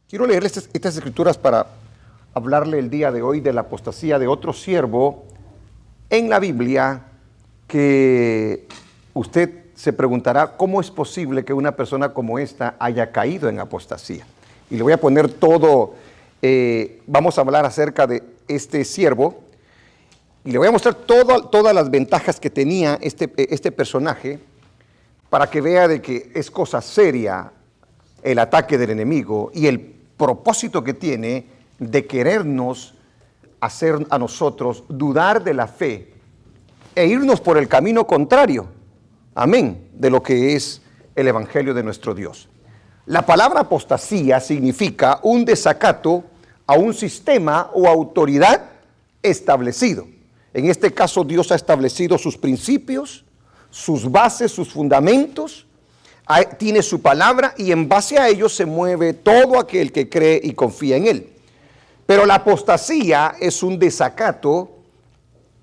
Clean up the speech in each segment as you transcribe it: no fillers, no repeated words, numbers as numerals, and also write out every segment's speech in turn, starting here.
Quiero leerles estas escrituras para hablarle el día de hoy de la apostasía de otro siervo en la Biblia, que usted se preguntará cómo es posible que una persona como esta haya caído en apostasía. Y le voy a poner todo, vamos a hablar acerca de este siervo y le voy a mostrar todas las ventajas que tenía este personaje para que vea de que es cosa seria el ataque del enemigo y el propósito que tiene de querernos hacer a nosotros dudar de la fe e irnos por el camino contrario, amén, de lo que es el evangelio de nuestro Dios. La palabra apostasía significa un desacato a un sistema o autoridad establecido. En este caso, Dios ha establecido sus principios, sus bases, sus fundamentos, tiene su palabra y en base a ellos se mueve todo aquel que cree y confía en él. Pero la apostasía es un desacato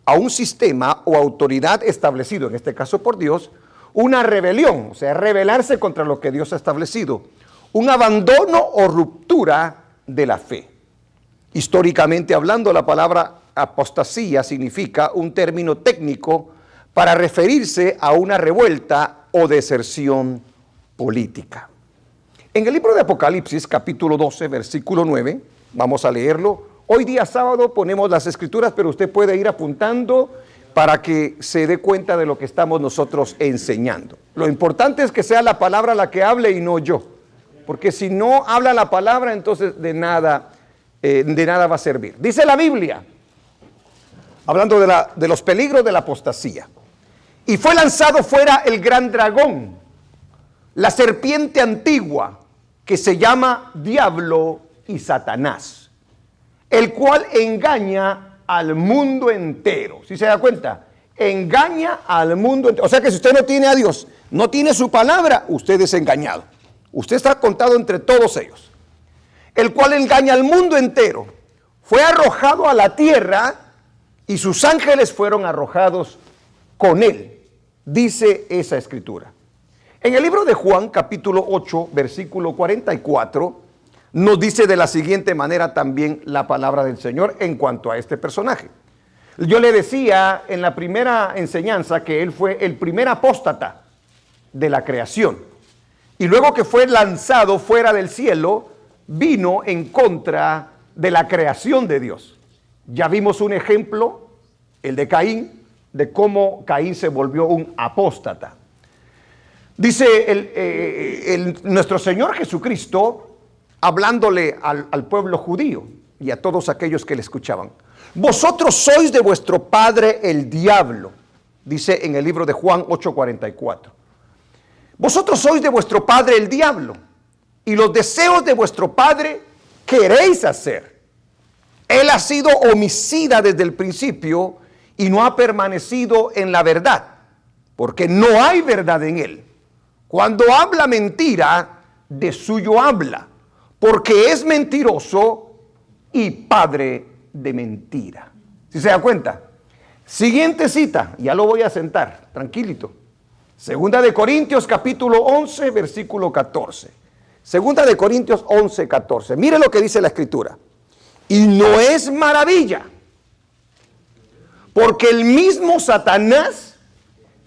a un sistema o autoridad establecido, en este caso por Dios, una rebelión, o sea, rebelarse contra lo que Dios ha establecido, un abandono o ruptura de la fe. Históricamente hablando, la palabra apostasía significa un término técnico para referirse a una revuelta o deserción política. En el libro de Apocalipsis, capítulo 12, versículo 9, vamos a leerlo. Hoy día sábado ponemos las escrituras, pero usted puede ir apuntando para que se dé cuenta de lo que estamos nosotros enseñando. Lo importante es que sea la palabra la que hable y no yo, porque si no habla la palabra, entonces de nada va a servir. Dice la Biblia, hablando de los peligros de la apostasía: y fue lanzado fuera el gran dragón, la serpiente antigua, que se llama Diablo y Satanás, el cual engaña al mundo entero. ¿Sí se da cuenta? Engaña al mundo entero. O sea que si usted no tiene a Dios, no tiene su palabra, usted es engañado. Usted está contado entre todos ellos. El cual engaña al mundo entero. Fue arrojado a la tierra y sus ángeles fueron arrojados con él, dice esa escritura. En el libro de Juan, capítulo 8, versículo 44, nos dice de la siguiente manera también la palabra del Señor en cuanto a este personaje. Yo le decía en la primera enseñanza que él fue el primer apóstata de la creación. Y luego que fue lanzado fuera del cielo, vino en contra de la creación de Dios. Ya vimos un ejemplo, el de Caín, de cómo Caín se volvió un apóstata. Dice nuestro Señor Jesucristo, hablándole al pueblo judío y a todos aquellos que le escuchaban: vosotros sois de vuestro padre el diablo, dice en el libro de Juan 8:44. Vosotros sois de vuestro padre el diablo, y los deseos de vuestro padre queréis hacer. Él ha sido homicida desde el principio y no ha permanecido en la verdad, porque no hay verdad en él. Cuando habla mentira, de suyo habla, porque es mentiroso y padre de mentira. ¿Sí se da cuenta? Siguiente cita, ya lo voy a sentar, tranquilito. Segunda de Corintios, capítulo 11, versículo 14. Segunda de Corintios 11, 14. Mire lo que dice la escritura. Y no es maravilla, porque el mismo Satanás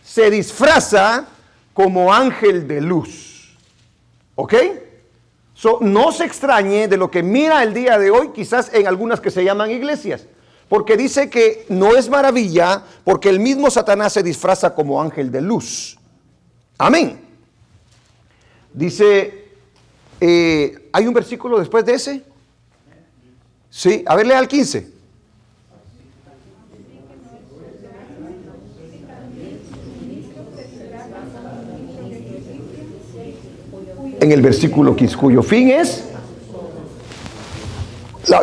se disfraza como ángel de luz. ¿Ok? No se extrañe de lo que mira el día de hoy, quizás en algunas que se llaman iglesias, porque dice que no es maravilla, porque el mismo Satanás se disfraza como ángel de luz. Amén. Dice, ¿hay un versículo después de ese? Sí, a ver, lea el 15. En el versículo 15, cuyo fin es,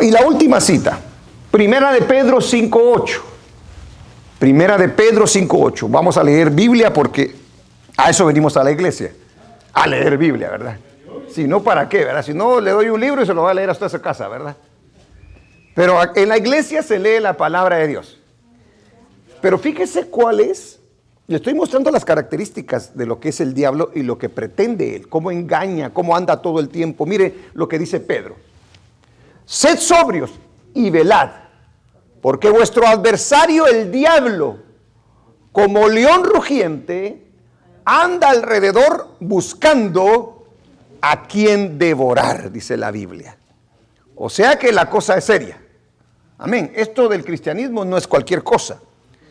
y la última cita, Primera de Pedro 5:8. Primera de Pedro 5:8. Vamos a leer Biblia porque a eso venimos a la iglesia, a leer Biblia, ¿verdad? Si no, ¿para qué, verdad? Si no, le doy un libro y se lo va a leer hasta su casa, ¿verdad? Pero en la iglesia se lee la palabra de Dios. Pero fíjese cuál es Le estoy mostrando las características de lo que es el diablo y lo que pretende él, cómo engaña, cómo anda todo el tiempo. Mire lo que dice Pedro. Sed sobrios y velad, porque vuestro adversario el diablo, como león rugiente, anda alrededor buscando a quien devorar, dice la Biblia. O sea que la cosa es seria. Amén. Esto del cristianismo no es cualquier cosa.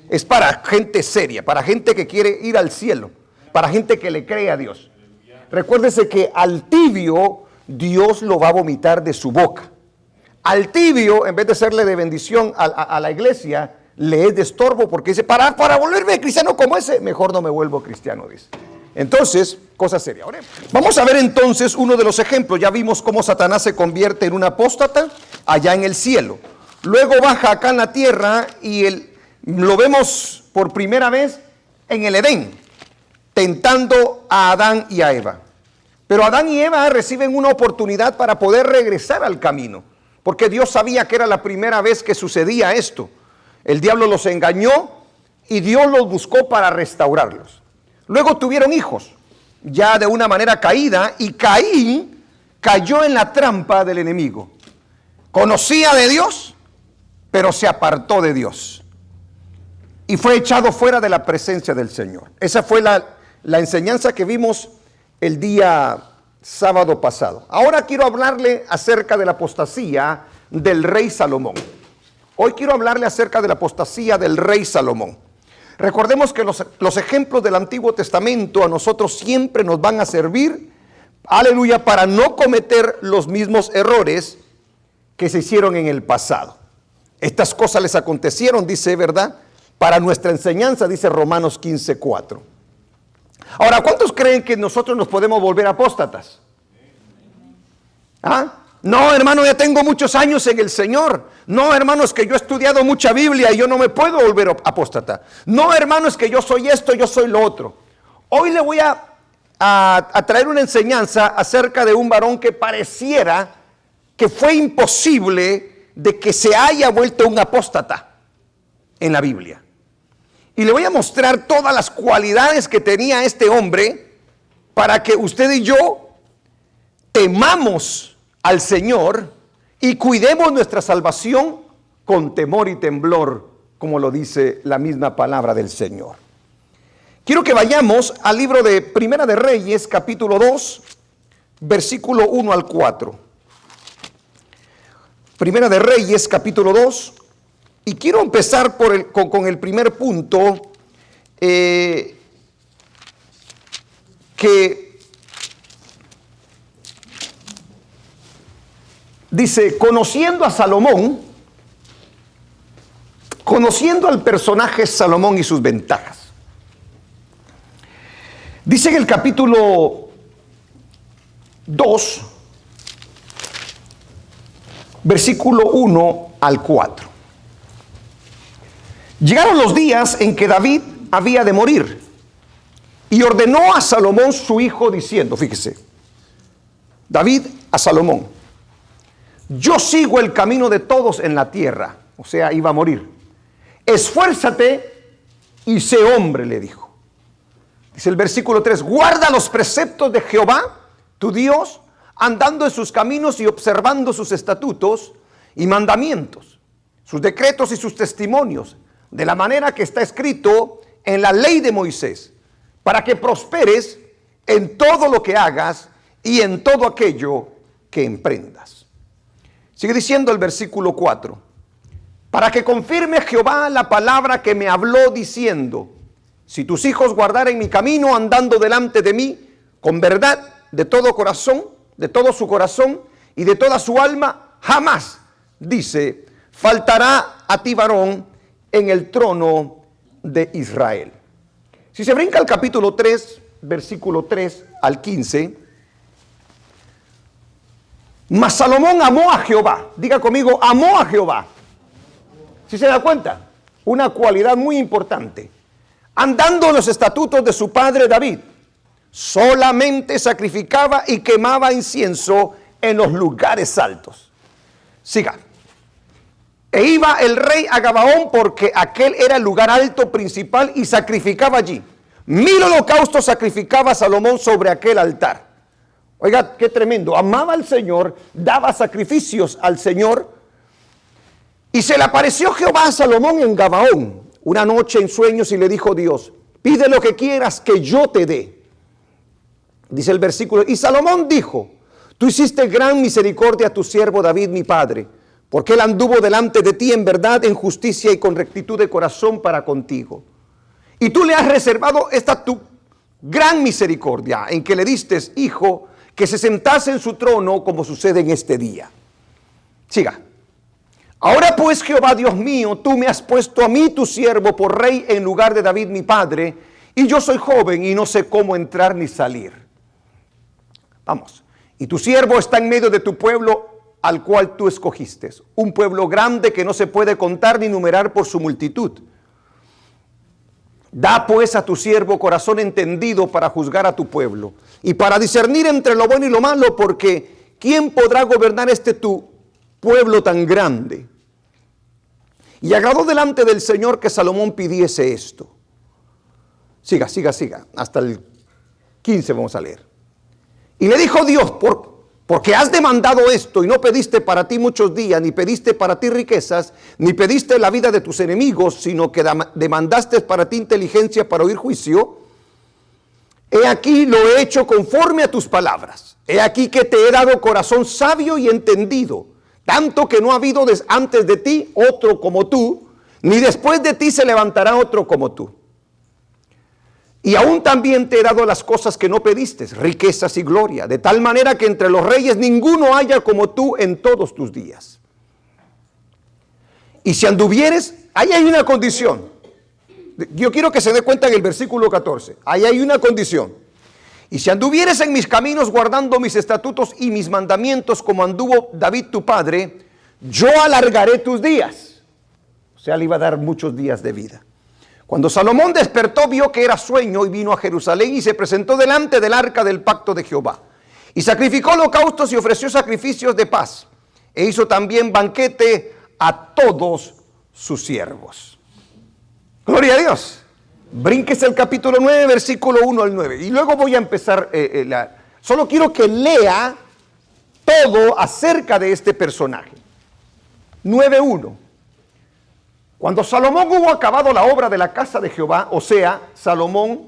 Es para gente seria, para gente que quiere ir al cielo, para gente que le cree a Dios. Recuérdese que al tibio Dios lo va a vomitar de su boca. Al tibio, en vez de serle de bendición a la iglesia, le es de estorbo porque dice, para volverme cristiano como ese, mejor no me vuelvo cristiano, dice. Entonces, cosa seria. Ahora, vamos a ver entonces uno de los ejemplos. Ya vimos cómo Satanás se convierte en un apóstata allá en el cielo. Luego baja acá en la tierra y lo vemos por primera vez en el Edén, tentando a Adán y a Eva. Pero Adán y Eva reciben una oportunidad para poder regresar al camino, porque Dios sabía que era la primera vez que sucedía esto. El diablo los engañó y Dios los buscó para restaurarlos. Luego tuvieron hijos, ya de una manera caída, y Caín cayó en la trampa del enemigo. Conocía de Dios, pero se apartó de Dios y fue echado fuera de la presencia del Señor. Esa fue la enseñanza que vimos el día sábado pasado. Ahora quiero hablarle acerca de la apostasía del rey Salomón. Hoy quiero hablarle acerca de la apostasía del rey Salomón. Recordemos que los ejemplos del Antiguo Testamento a nosotros siempre nos van a servir, aleluya, para no cometer los mismos errores que se hicieron en el pasado. Estas cosas les acontecieron, dice, ¿verdad?, para nuestra enseñanza, dice Romanos 15:4. Ahora, ¿cuántos creen que nosotros nos podemos volver apóstatas? ¿Ah? No, hermano, ya tengo muchos años en el Señor. No, hermano, es que yo he estudiado mucha Biblia y yo no me puedo volver apóstata. No, hermano, es que yo soy esto, yo soy lo otro. Hoy le voy a traer una enseñanza acerca de un varón que pareciera que fue imposible de que se haya vuelto un apóstata en la Biblia. Y le voy a mostrar todas las cualidades que tenía este hombre para que usted y yo temamos al Señor y cuidemos nuestra salvación con temor y temblor, como lo dice la misma palabra del Señor. Quiero que vayamos al libro de Primera de Reyes, capítulo 2, versículo 1 al 4. Primera de Reyes, capítulo 2, y quiero empezar con el primer punto, que dice, conociendo a Salomón, conociendo al personaje Salomón y sus ventajas. Dice en el capítulo 2, versículo 1 al 4. Llegaron los días en que David había de morir y ordenó a Salomón su hijo diciendo, fíjese, David a Salomón, yo sigo el camino de todos en la tierra, o sea, iba a morir. Esfuérzate y sé hombre, le dijo. Dice el versículo 3, guarda los preceptos de Jehová, tu Dios, andando en sus caminos y observando sus estatutos y mandamientos, sus decretos y sus testimonios, de la manera que está escrito en la ley de Moisés, para que prosperes en todo lo que hagas y en todo aquello que emprendas. Sigue diciendo el versículo 4, para que confirme Jehová la palabra que me habló diciendo, si tus hijos guardaren mi camino andando delante de mí con verdad de todo corazón, de todo su corazón y de toda su alma, jamás, dice, faltará a ti varón en el trono de Israel. Si se brinca al capítulo 3, versículo 3 al 15, mas Salomón amó a Jehová. Diga conmigo, amó a Jehová. ¿Sí se da cuenta? Una cualidad muy importante. Andando en los estatutos de su padre David, solamente sacrificaba y quemaba incienso en los lugares altos. Siga. E iba el rey a Gabaón porque aquel era el lugar alto principal y sacrificaba allí. 1000 holocaustos sacrificaba Salomón sobre aquel altar. Oiga, qué tremendo. Amaba al Señor, daba sacrificios al Señor. Y se le apareció Jehová a Salomón en Gabaón una noche en sueños y le dijo Dios: pide lo que quieras que yo te dé. Dice el versículo, y Salomón dijo: tú hiciste gran misericordia a tu siervo David mi padre, porque él anduvo delante de ti en verdad, en justicia y con rectitud de corazón para contigo. Y tú le has reservado esta tu gran misericordia, en que le diste hijo que se sentase en su trono, como sucede en este día. Siga. Ahora pues, Jehová Dios mío, tú me has puesto a mí tu siervo por rey en lugar de David mi padre, y yo soy joven y no sé cómo entrar ni salir. Vamos. Y tu siervo está en medio de tu pueblo, al cual tú escogiste, un pueblo grande que no se puede contar ni numerar por su multitud. Da pues a tu siervo corazón entendido para juzgar a tu pueblo y para discernir entre lo bueno y lo malo, porque ¿quién podrá gobernar tu pueblo tan grande? Y agradó delante del Señor que Salomón pidiese esto. Siga. Hasta el 15 vamos a leer. Y le dijo Dios: porque has demandado esto y no pediste para ti muchos días, ni pediste para ti riquezas, ni pediste la vida de tus enemigos, sino que demandaste para ti inteligencia para oír juicio. He aquí lo he hecho conforme a tus palabras. He aquí que te he dado corazón sabio y entendido, tanto que no ha habido antes de ti otro como tú, ni después de ti se levantará otro como tú. Y aún también te he dado las cosas que no pediste, riquezas y gloria, de tal manera que entre los reyes ninguno haya como tú en todos tus días. Y si anduvieres, ahí hay una condición. Yo quiero que se dé cuenta en el versículo 14. Ahí hay una condición. Y si anduvieres en mis caminos guardando mis estatutos y mis mandamientos como anduvo David tu padre, yo alargaré tus días. O sea, le iba a dar muchos días de vida. Cuando Salomón despertó, vio que era sueño y vino a Jerusalén y se presentó delante del arca del pacto de Jehová. Y sacrificó holocaustos y ofreció sacrificios de paz. E hizo también banquete a todos sus siervos. Gloria a Dios. Brínquese el capítulo 9, versículo 1 al 9. Y luego voy a empezar, solo quiero que lea todo acerca de este personaje. 9:1. Cuando Salomón hubo acabado la obra de la casa de Jehová, o sea, Salomón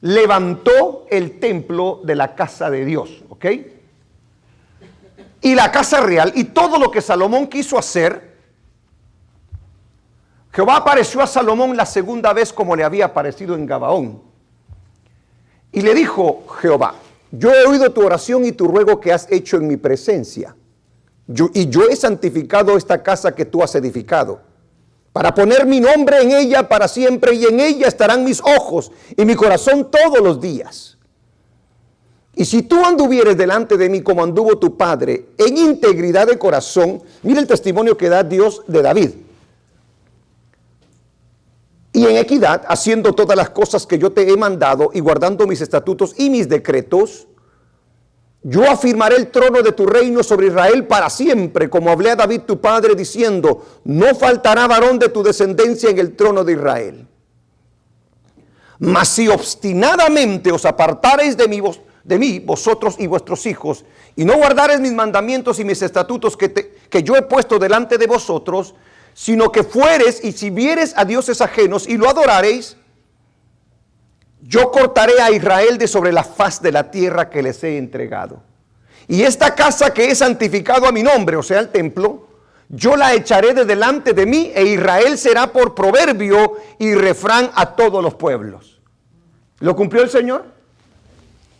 levantó el templo de la casa de Dios, ¿ok? Y la casa real, y todo lo que Salomón quiso hacer, Jehová apareció a Salomón la segunda vez como le había aparecido en Gabaón. Y le dijo Jehová: yo he oído tu oración y tu ruego que has hecho en mi presencia. Yo he santificado esta casa que tú has edificado, para poner mi nombre en ella para siempre, y en ella estarán mis ojos y mi corazón todos los días. Y si tú anduvieres delante de mí como anduvo tu padre, en integridad de corazón, mira el testimonio que da Dios de David, y en equidad, haciendo todas las cosas que yo te he mandado y guardando mis estatutos y mis decretos, yo afirmaré el trono de tu reino sobre Israel para siempre, como hablé a David tu padre, diciendo: no faltará varón de tu descendencia en el trono de Israel. Mas si obstinadamente os apartareis de mí, vosotros y vuestros hijos, y no guardareis mis mandamientos y mis estatutos que yo he puesto delante de vosotros, sino que fueres y sirvieres a dioses ajenos y lo adorareis, yo cortaré a Israel de sobre la faz de la tierra que les he entregado. Y esta casa que he santificado a mi nombre, o sea, el templo, yo la echaré de delante de mí, e Israel será por proverbio y refrán a todos los pueblos. ¿Lo cumplió el Señor?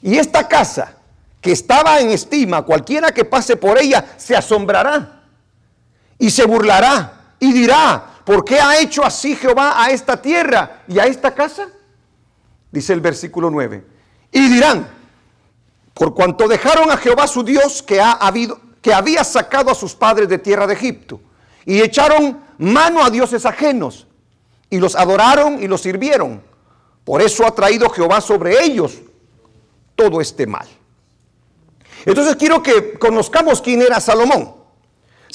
Y esta casa que estaba en estima, cualquiera que pase por ella se asombrará y se burlará y dirá: ¿por qué ha hecho así Jehová a esta tierra y a esta casa? Dice el versículo 9. Y dirán: por cuanto dejaron a Jehová su Dios, que había sacado a sus padres de tierra de Egipto, y echaron mano a dioses ajenos, y los adoraron y los sirvieron. Por eso ha traído Jehová sobre ellos todo este mal. Entonces quiero que conozcamos quién era Salomón.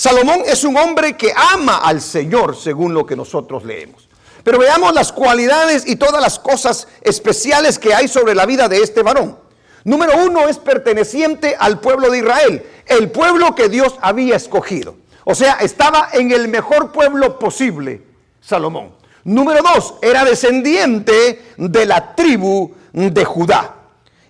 Salomón es un hombre que ama al Señor, según lo que nosotros leemos. Pero veamos las cualidades y todas las cosas especiales que hay sobre la vida de este varón. Número uno, es perteneciente al pueblo de Israel, el pueblo que Dios había escogido. O sea, estaba en el mejor pueblo posible, Salomón. Número dos, era descendiente de la tribu de Judá.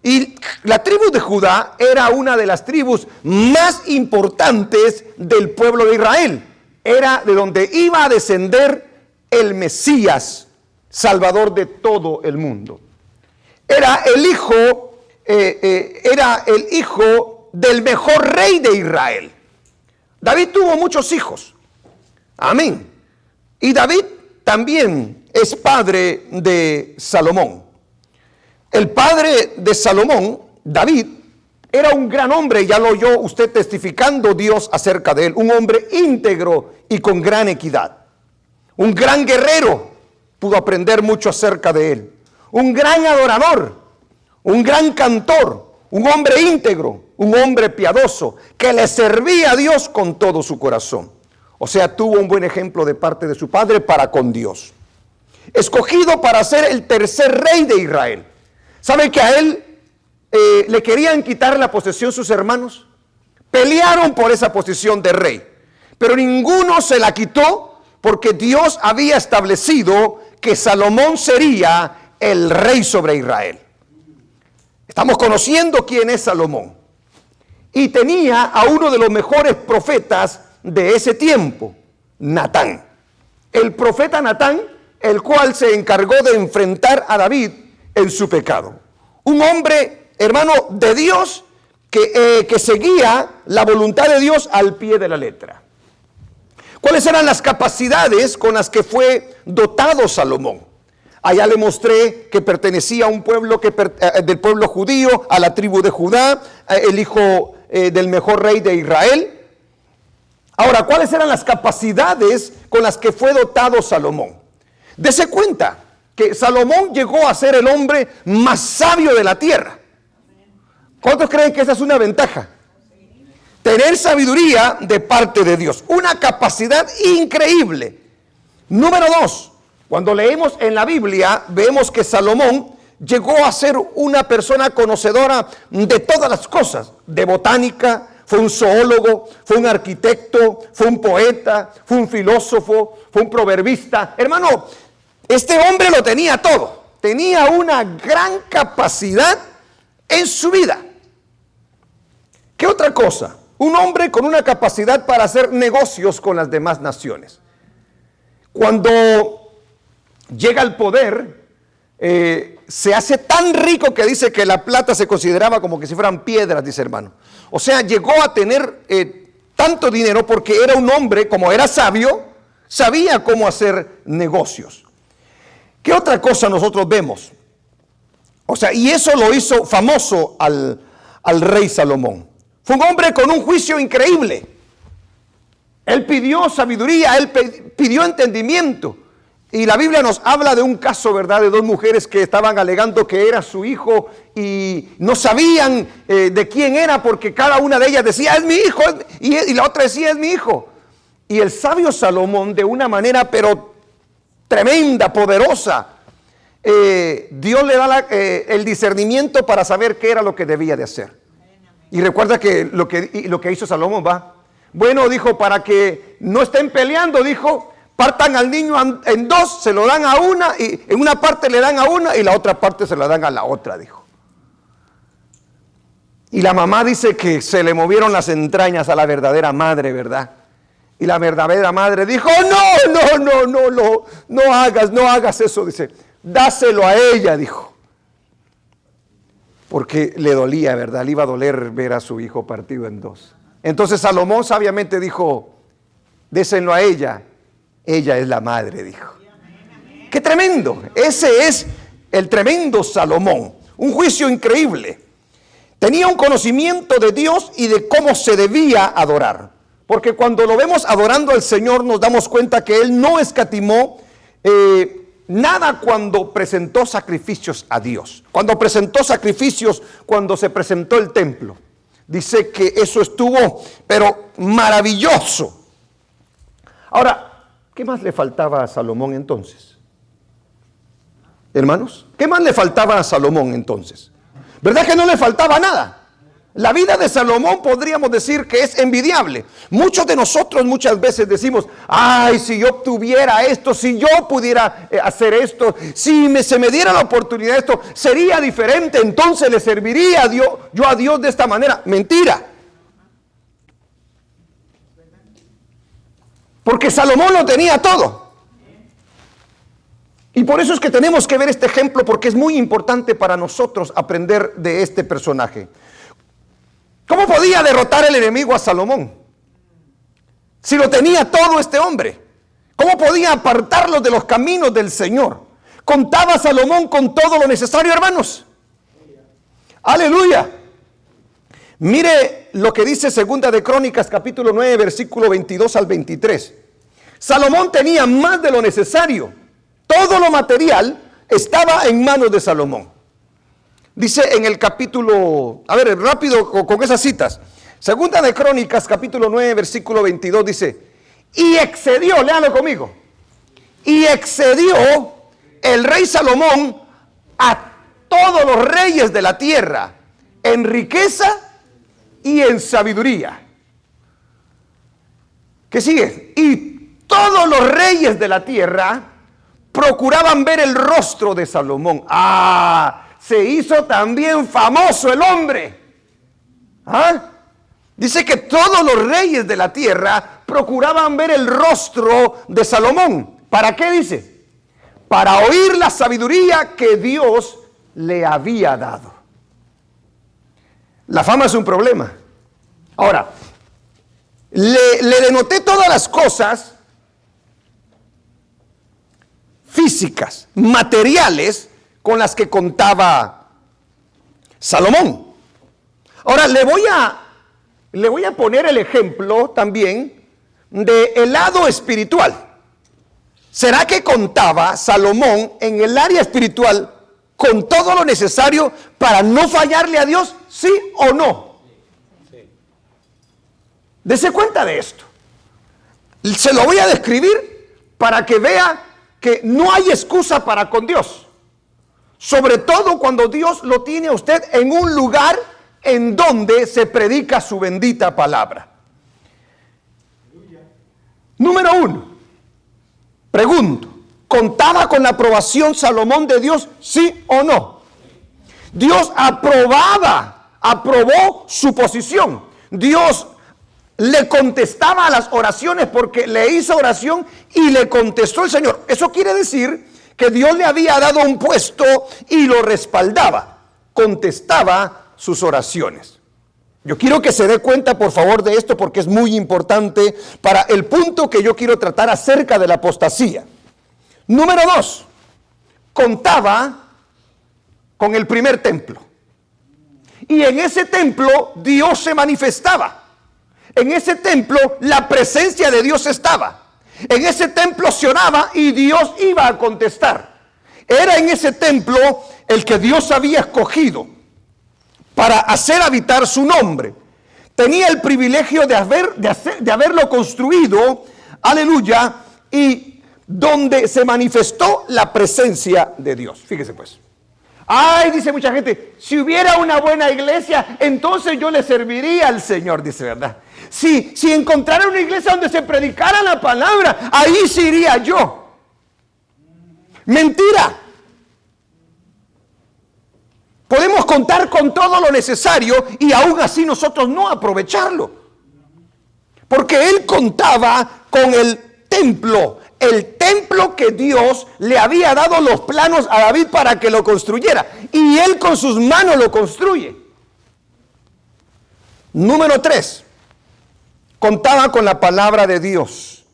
Y la tribu de Judá era una de las tribus más importantes del pueblo de Israel. Era de donde iba a descender el Mesías, Salvador de todo el mundo. Era el hijo del mejor rey de Israel. David tuvo muchos hijos. Amén. Y David también es padre de Salomón. El padre de Salomón, David, era un gran hombre, ya lo oyó usted testificando Dios acerca de él, un hombre íntegro y con gran equidad. Un gran guerrero, pudo aprender mucho acerca de él. Un gran adorador, un gran cantor, un hombre íntegro, un hombre piadoso, que le servía a Dios con todo su corazón. O sea, tuvo un buen ejemplo de parte de su padre para con Dios. Escogido para ser el tercer rey de Israel. ¿Sabe que a él le querían quitar la posesión sus hermanos? Pelearon por esa posición de rey, pero ninguno se la quitó porque Dios había establecido que Salomón sería el rey sobre Israel. Estamos conociendo quién es Salomón. Y tenía a uno de los mejores profetas de ese tiempo, Natán. El profeta Natán, el cual se encargó de enfrentar a David en su pecado. Un hombre, hermano, de Dios que seguía la voluntad de Dios al pie de la letra. ¿Cuáles eran las capacidades con las que fue dotado Salomón? Allá le mostré que pertenecía a un pueblo del pueblo judío, a la tribu de Judá, el hijo del mejor rey de Israel. Ahora, ¿cuáles eran las capacidades con las que fue dotado Salomón? Dese cuenta que Salomón llegó a ser el hombre más sabio de la tierra. ¿Cuántos creen que esa es una ventaja? Tener sabiduría de parte de Dios, una capacidad increíble. Número dos, cuando leemos en la Biblia, vemos que Salomón llegó a ser una persona conocedora de todas las cosas, de botánica, fue un zoólogo, fue un arquitecto, fue un poeta, fue un filósofo, fue un proverbista. Hermano, este hombre lo tenía todo, tenía una gran capacidad en su vida. ¿Qué otra cosa? Un hombre con una capacidad para hacer negocios con las demás naciones. Cuando llega al poder, se hace tan rico que dice que la plata se consideraba como que si fueran piedras, dice hermano. O sea, llegó a tener tanto dinero porque era un hombre, como era sabio, sabía cómo hacer negocios. ¿Qué otra cosa nosotros vemos? O sea, y eso lo hizo famoso al rey Salomón. Fue un hombre con un juicio increíble. Él pidió sabiduría, él pidió entendimiento. Y la Biblia nos habla de un caso, ¿verdad?, de dos mujeres que estaban alegando que era su hijo y no sabían de quién era porque cada una de ellas decía, es mi hijo, y la otra decía, es mi hijo. Y el sabio Salomón, de una manera pero tremenda, poderosa, Dios le da el discernimiento para saber qué era lo que debía de hacer. Y recuerda que lo que hizo Salomón, bueno, dijo, para que no estén peleando, dijo, partan al niño en dos, se lo dan a una, y en una parte le dan a una y la otra parte se la dan a la otra, dijo. Y la mamá dice que se le movieron las entrañas a la verdadera madre, ¿verdad? Y la verdadera madre dijo, no hagas eso, dice, dáselo a ella, dijo. Porque le dolía, ¿verdad? Le iba a doler ver a su hijo partido en dos. Entonces Salomón sabiamente dijo, déselo a ella. Ella es la madre, dijo. ¡Qué tremendo! Ese es el tremendo Salomón. Un juicio increíble. Tenía un conocimiento de Dios y de cómo se debía adorar. Porque cuando lo vemos adorando al Señor nos damos cuenta que Él no escatimó nada cuando presentó sacrificios a Dios. Cuando presentó sacrificios, cuando se presentó el templo. Dice que eso estuvo, pero maravilloso. Ahora, ¿qué más le faltaba a Salomón entonces? Hermanos, ¿qué más le faltaba a Salomón entonces? ¿Verdad que no le faltaba nada? La vida de Salomón podríamos decir que es envidiable. Muchos de nosotros muchas veces decimos, ay, si yo obtuviera esto, si yo pudiera hacer esto, si se me diera la oportunidad de esto, sería diferente, entonces le serviría a Dios, yo a Dios de esta manera. Mentira. Porque Salomón lo tenía todo. Y por eso es que tenemos que ver este ejemplo, porque es muy importante para nosotros aprender de este personaje. ¿Cómo podía derrotar el enemigo a Salomón? Si lo tenía todo este hombre. ¿Cómo podía apartarlo de los caminos del Señor? ¿Contaba Salomón con todo lo necesario, hermanos? Aleluya. Mire lo que dice Segunda de Crónicas, capítulo 9, versículo 22 al 23. Salomón tenía más de lo necesario. Todo lo material estaba en manos de Salomón. Dice en el capítulo, a ver, rápido con esas citas. Segunda de Crónicas, capítulo 9, versículo 22, dice, y excedió, léalo conmigo, y excedió el rey Salomón a todos los reyes de la tierra en riqueza y en sabiduría. ¿Qué sigue? Y todos los reyes de la tierra procuraban ver el rostro de Salomón. Se hizo también famoso el hombre. Dice que todos los reyes de la tierra procuraban ver el rostro de Salomón. ¿Para qué dice? Para oír la sabiduría que Dios le había dado. La fama es un problema. Ahora, le denoté todas las cosas físicas, materiales, con las que contaba Salomón. Ahora le voy a poner el ejemplo también del lado espiritual. ¿Será que contaba Salomón en el área espiritual con todo lo necesario para no fallarle a Dios? ¿Sí o no? Sí. Dese cuenta de esto. Se lo voy a describir para que vea que no hay excusa para con Dios. Sobre todo cuando Dios lo tiene a usted en un lugar en donde se predica su bendita palabra. Número 1. Pregunto, ¿contaba con la aprobación Salomón de Dios? ¿Sí o no? Dios aprobó su posición. Dios le contestaba a las oraciones porque le hizo oración y le contestó el Señor. Eso quiere decir que Dios le había dado un puesto y lo respaldaba, contestaba sus oraciones. Yo quiero que se dé cuenta, por favor, de esto porque es muy importante para el punto que yo quiero tratar acerca de la apostasía. Número 2, contaba con el primer templo. Y en ese templo Dios se manifestaba. En ese templo la presencia de Dios estaba. En ese templo se oraba y Dios iba a contestar. Era en ese templo el que Dios había escogido para hacer habitar su nombre. Tenía el privilegio de haberlo construido, aleluya, y donde se manifestó la presencia de Dios. Fíjese pues. Ay, dice mucha gente, si hubiera una buena iglesia, entonces yo le serviría al Señor, dice, ¿verdad? Si encontrara una iglesia donde se predicara la palabra, ahí sí iría yo. Mentira. Podemos contar con todo lo necesario y aún así nosotros no aprovecharlo. Porque él contaba con el templo que Dios le había dado los planos a David para que lo construyera. Y él con sus manos lo construye. Número 3. Contaba con la palabra de Dios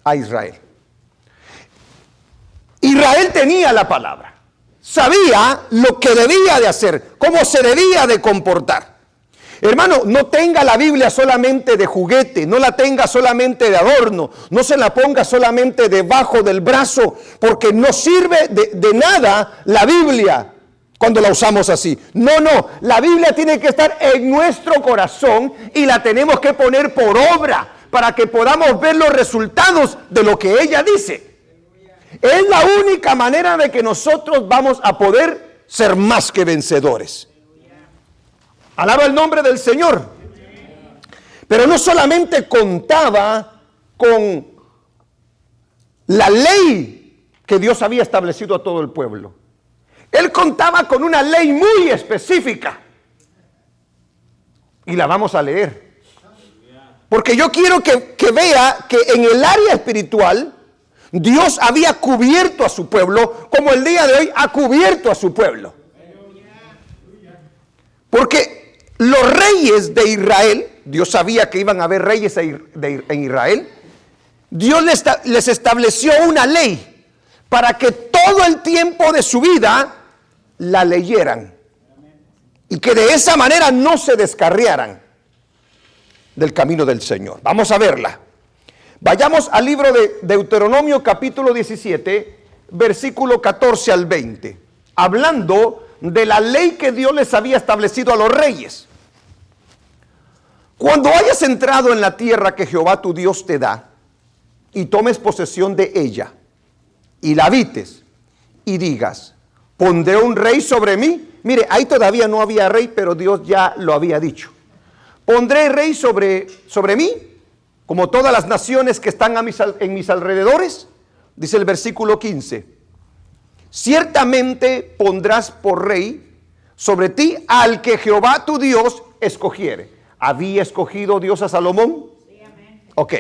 a Israel. Israel tenía la palabra. Sabía lo que debía de hacer, cómo se debía de comportar. Hermano, no tenga la Biblia solamente de juguete, no la tenga solamente de adorno, no se la ponga solamente debajo del brazo, porque no sirve de nada la Biblia cuando la usamos así. No, la Biblia tiene que estar en nuestro corazón y la tenemos que poner por obra para que podamos ver los resultados de lo que ella dice. Es la única manera de que nosotros vamos a poder ser más que vencedores. Alaba el nombre del Señor. Pero no solamente contaba con la ley que Dios había establecido a todo el pueblo. Él contaba con una ley muy específica. Y la vamos a leer. Porque yo quiero que vea que en el área espiritual, Dios había cubierto a su pueblo como el día de hoy ha cubierto a su pueblo. Porque los reyes de Israel, Dios sabía que iban a haber reyes en Israel, Dios les estableció una ley para que todo el tiempo de su vida la leyeran y que de esa manera no se descarriaran del camino del Señor. Vamos a verla. Vayamos al libro de Deuteronomio capítulo 17, versículo 14 al 20, hablando de la ley que Dios les había establecido a los reyes. Cuando hayas entrado en la tierra que Jehová tu Dios te da, y tomes posesión de ella, y la habites, y digas, pondré un rey sobre mí. Mire, ahí todavía no había rey, pero Dios ya lo había dicho. Pondré rey sobre mí, como todas las naciones que están en mis alrededores, dice el versículo 15. Ciertamente pondrás por rey sobre ti al que Jehová tu Dios escogiere. ¿Había escogido Dios a Salomón? Sí, amén. Ok.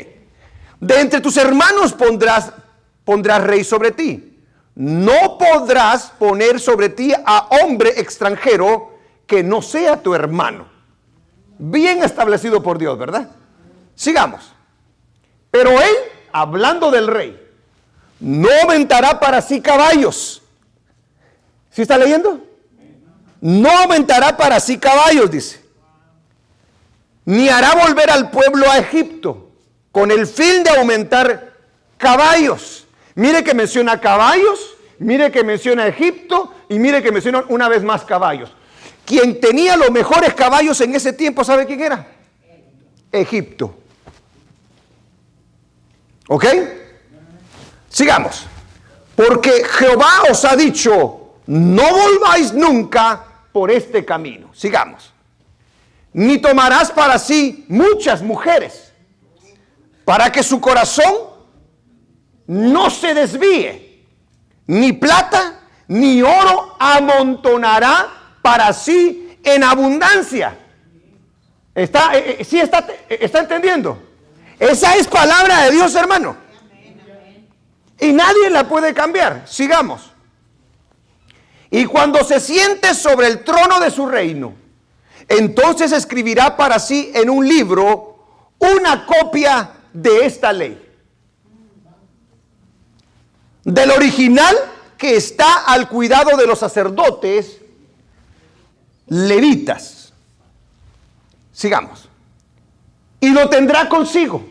De entre tus hermanos pondrás rey sobre ti. No podrás poner sobre ti a hombre extranjero que no sea tu hermano. Bien establecido por Dios, ¿verdad? Sigamos. Pero él, hablando del rey, no aumentará para sí caballos. ¿Sí está leyendo? No aumentará para sí caballos, dice. Ni hará volver al pueblo a Egipto con el fin de aumentar caballos. Mire que menciona caballos, mire que menciona Egipto y mire que menciona una vez más caballos. Quien tenía los mejores caballos en ese tiempo, ¿sabe quién era? Egipto. ¿Ok? Sigamos. Porque Jehová os ha dicho, no volváis nunca por este camino. Sigamos. Ni tomarás para sí muchas mujeres, para que su corazón no se desvíe. Ni plata, ni oro amontonará para sí en abundancia. ¿Está entendiendo? Esa es palabra de Dios, hermano. Y nadie la puede cambiar. Sigamos. Y cuando se siente sobre el trono de su reino, entonces escribirá para sí en un libro una copia de esta ley. Del original que está al cuidado de los sacerdotes levitas. Sigamos. Y lo tendrá consigo.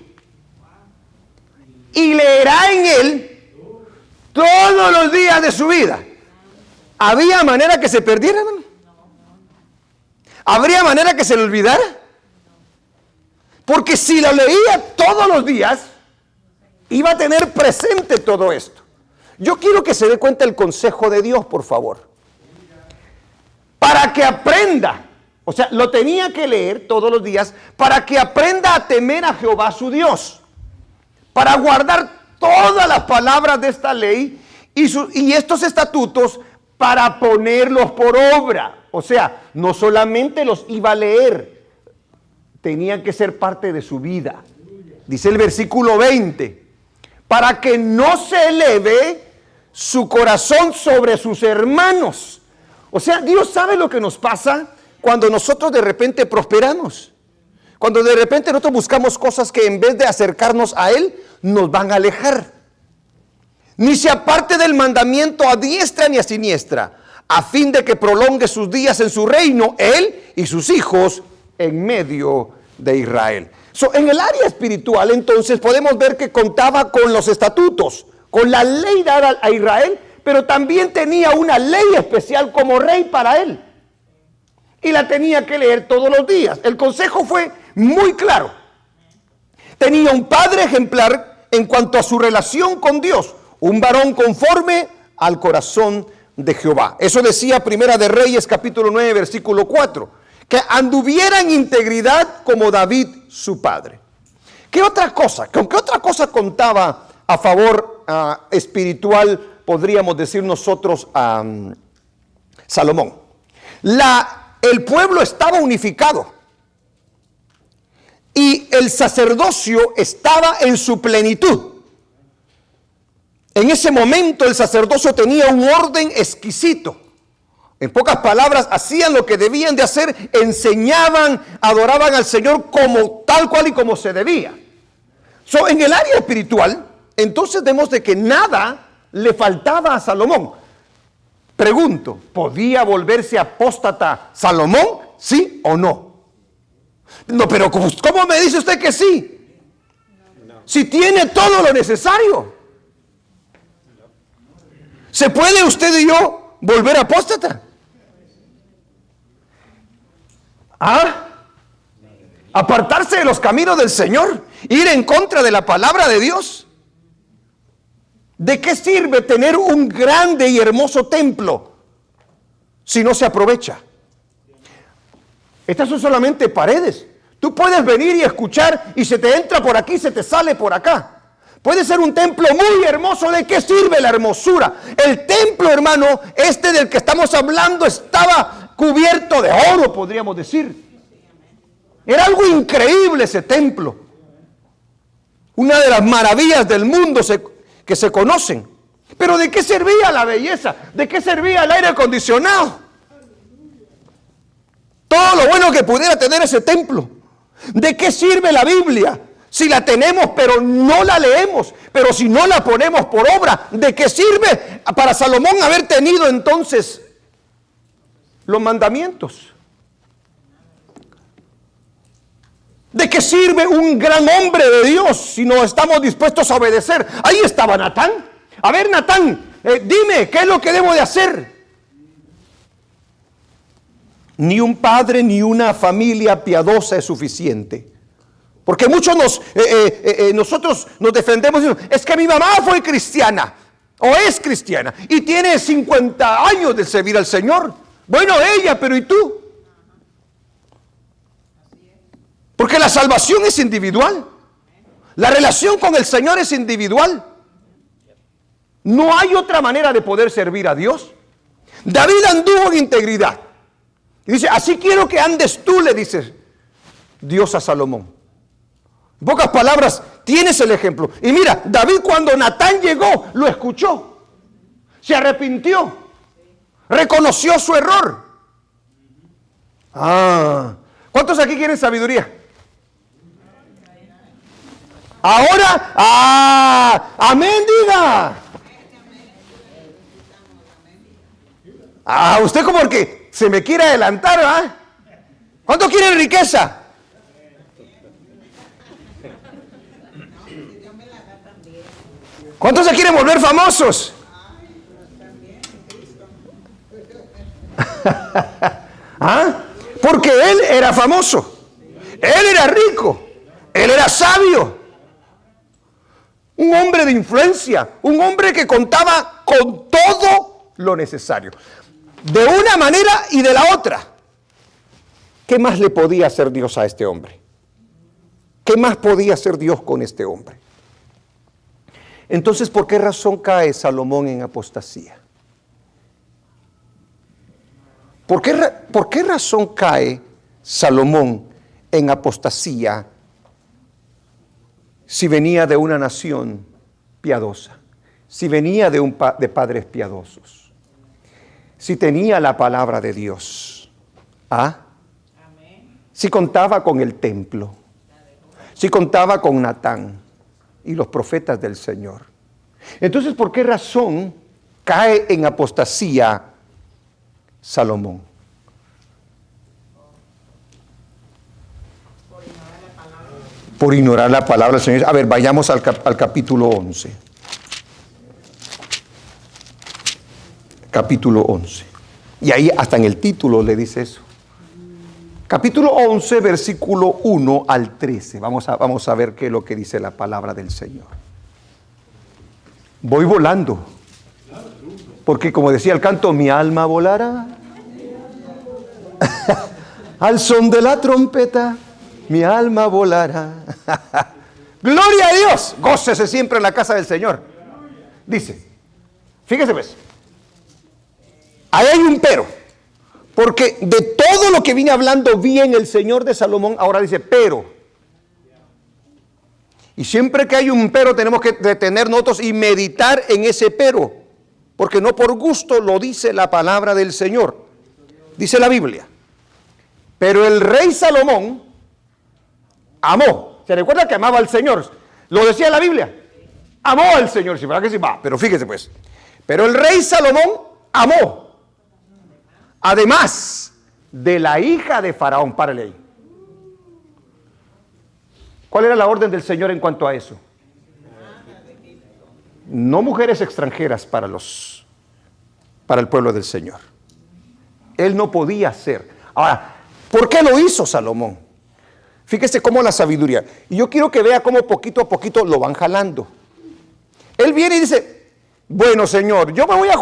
Y leerá en él todos los días de su vida. ¿Había manera que se perdiera, hermano? ¿Habría manera que se le olvidara? Porque si lo leía todos los días, iba a tener presente todo esto. Yo quiero que se dé cuenta el consejo de Dios, por favor. Para que aprenda, o sea, lo tenía que leer todos los días, para que aprenda a temer a Jehová su Dios, para guardar todas las palabras de esta ley y estos estatutos, para ponerlos por obra. O sea, no solamente los iba a leer, tenían que ser parte de su vida. Dice el versículo 20, para que no se eleve su corazón sobre sus hermanos. O sea, Dios sabe lo que nos pasa cuando nosotros de repente prosperamos. Cuando de repente nosotros buscamos cosas que en vez de acercarnos a Él, nos van a alejar. Ni se aparte del mandamiento a diestra ni a siniestra, a fin de que prolongue sus días en su reino, Él y sus hijos en medio de Israel. En el área espiritual, entonces, podemos ver que contaba con los estatutos, con la ley dada a Israel, pero también tenía una ley especial como rey para él. Y la tenía que leer todos los días. El consejo fue muy claro. tenía un padre ejemplar en cuanto a su relación con Dios, un varón conforme al corazón de Jehová. Eso decía Primera de Reyes capítulo 9 versículo 4, que anduviera en integridad como David su padre. ¿Qué otra cosa? ¿Con qué otra cosa contaba a favor espiritual, podríamos decir nosotros, Salomón? El pueblo estaba unificado y el sacerdocio estaba en su plenitud. En ese momento el sacerdocio tenía un orden exquisito. En pocas palabras, hacían lo que debían de hacer, enseñaban, adoraban al Señor como tal cual y como se debía. En el área espiritual, entonces vemos de que nada le faltaba a Salomón. Pregunto, ¿podía volverse apóstata Salomón? ¿Sí o no? No, pero ¿cómo me dice usted que sí? Si tiene todo lo necesario. ¿Se puede usted y yo volver apóstata? Apartarse de los caminos del Señor, ir en contra de la palabra de Dios. ¿De qué sirve tener un grande y hermoso templo si no se aprovecha? Estas son solamente paredes. Tú puedes venir y escuchar y se te entra por aquí, se te sale por acá. Puede ser un templo muy hermoso. ¿De qué sirve la hermosura? El templo, hermano, del que estamos hablando, estaba cubierto de oro, podríamos decir. Era algo increíble ese templo. Una de las maravillas del mundo que se conocen. Pero ¿de qué servía la belleza? ¿De qué servía el aire acondicionado? Todo lo bueno que pudiera tener ese templo. ¿De qué sirve la Biblia? Si la tenemos pero no la leemos, pero si no la ponemos por obra, ¿de qué sirve para Salomón haber tenido entonces los mandamientos? ¿De qué sirve un gran hombre de Dios si no estamos dispuestos a obedecer? Ahí estaba Natán. A ver, Natán, dime, ¿qué es lo que debo de hacer? Ni un padre ni una familia piadosa es suficiente. Porque muchos nosotros nos defendemos diciendo, es que mi mamá fue cristiana o es cristiana y tiene 50 años de servir al Señor. Bueno, ella, pero ¿y tú? Porque la salvación es individual. La relación con el Señor es individual. No hay otra manera de poder servir a Dios. David anduvo en integridad. Y dice, así quiero que andes tú, le dice Dios a Salomón. En pocas palabras, tienes el ejemplo. Y mira, David cuando Natán llegó, lo escuchó. Se arrepintió. Reconoció su error. ¿Cuántos aquí quieren sabiduría? Ahora, amén, diga. Usted como que se me quiere adelantar, ¿verdad? ¿Cuántos quieren riqueza? ¿Cuántos se quieren volver famosos? Porque él era famoso, él era rico, él era sabio. Un hombre de influencia, un hombre que contaba con todo lo necesario. De una manera y de la otra. ¿Qué más le podía hacer Dios a este hombre? ¿Qué más podía hacer Dios con este hombre? Entonces, ¿por qué razón cae Salomón en apostasía? ¿Por qué razón cae Salomón en apostasía si venía de una nación piadosa? Si venía de padres piadosos. Si tenía la palabra de Dios. Si contaba con el templo. Si contaba con Natán y los profetas del Señor. Entonces, ¿por qué razón cae en apostasía Salomón? Por ignorar la palabra del Señor. A ver, vayamos al capítulo 11. Capítulo 11. Y ahí hasta en el título le dice eso. Capítulo 11, versículo 1 al 13. Vamos a ver qué es lo que dice la palabra del Señor. Voy volando. Porque como decía el canto, mi alma volará al son de la trompeta, mi alma volará. Gloria a Dios, gócese siempre en la casa del Señor. Dice, fíjese pues, ahí hay un pero, porque de todo lo que vine hablando bien el Señor de Salomón, ahora dice pero. Y siempre que hay un pero tenemos que detener nosotros y meditar en ese pero, porque no por gusto lo dice la palabra del Señor. Dice la Biblia, pero el rey Salomón amó. ¿Se recuerda que amaba al Señor? Lo decía la Biblia. Amó al Señor. ¿Sí, verdad que sí? Va, pero fíjese pues. Pero el rey Salomón amó. Además de la hija de Faraón. Párale ahí. ¿Cuál era la orden del Señor en cuanto a eso? No mujeres extranjeras para el pueblo del Señor. Él no podía hacer. Ahora, ¿por qué lo hizo Salomón? Fíjese cómo la sabiduría. Y yo quiero que vea cómo poquito a poquito lo van jalando. Él viene y dice, bueno, Señor, yo me voy a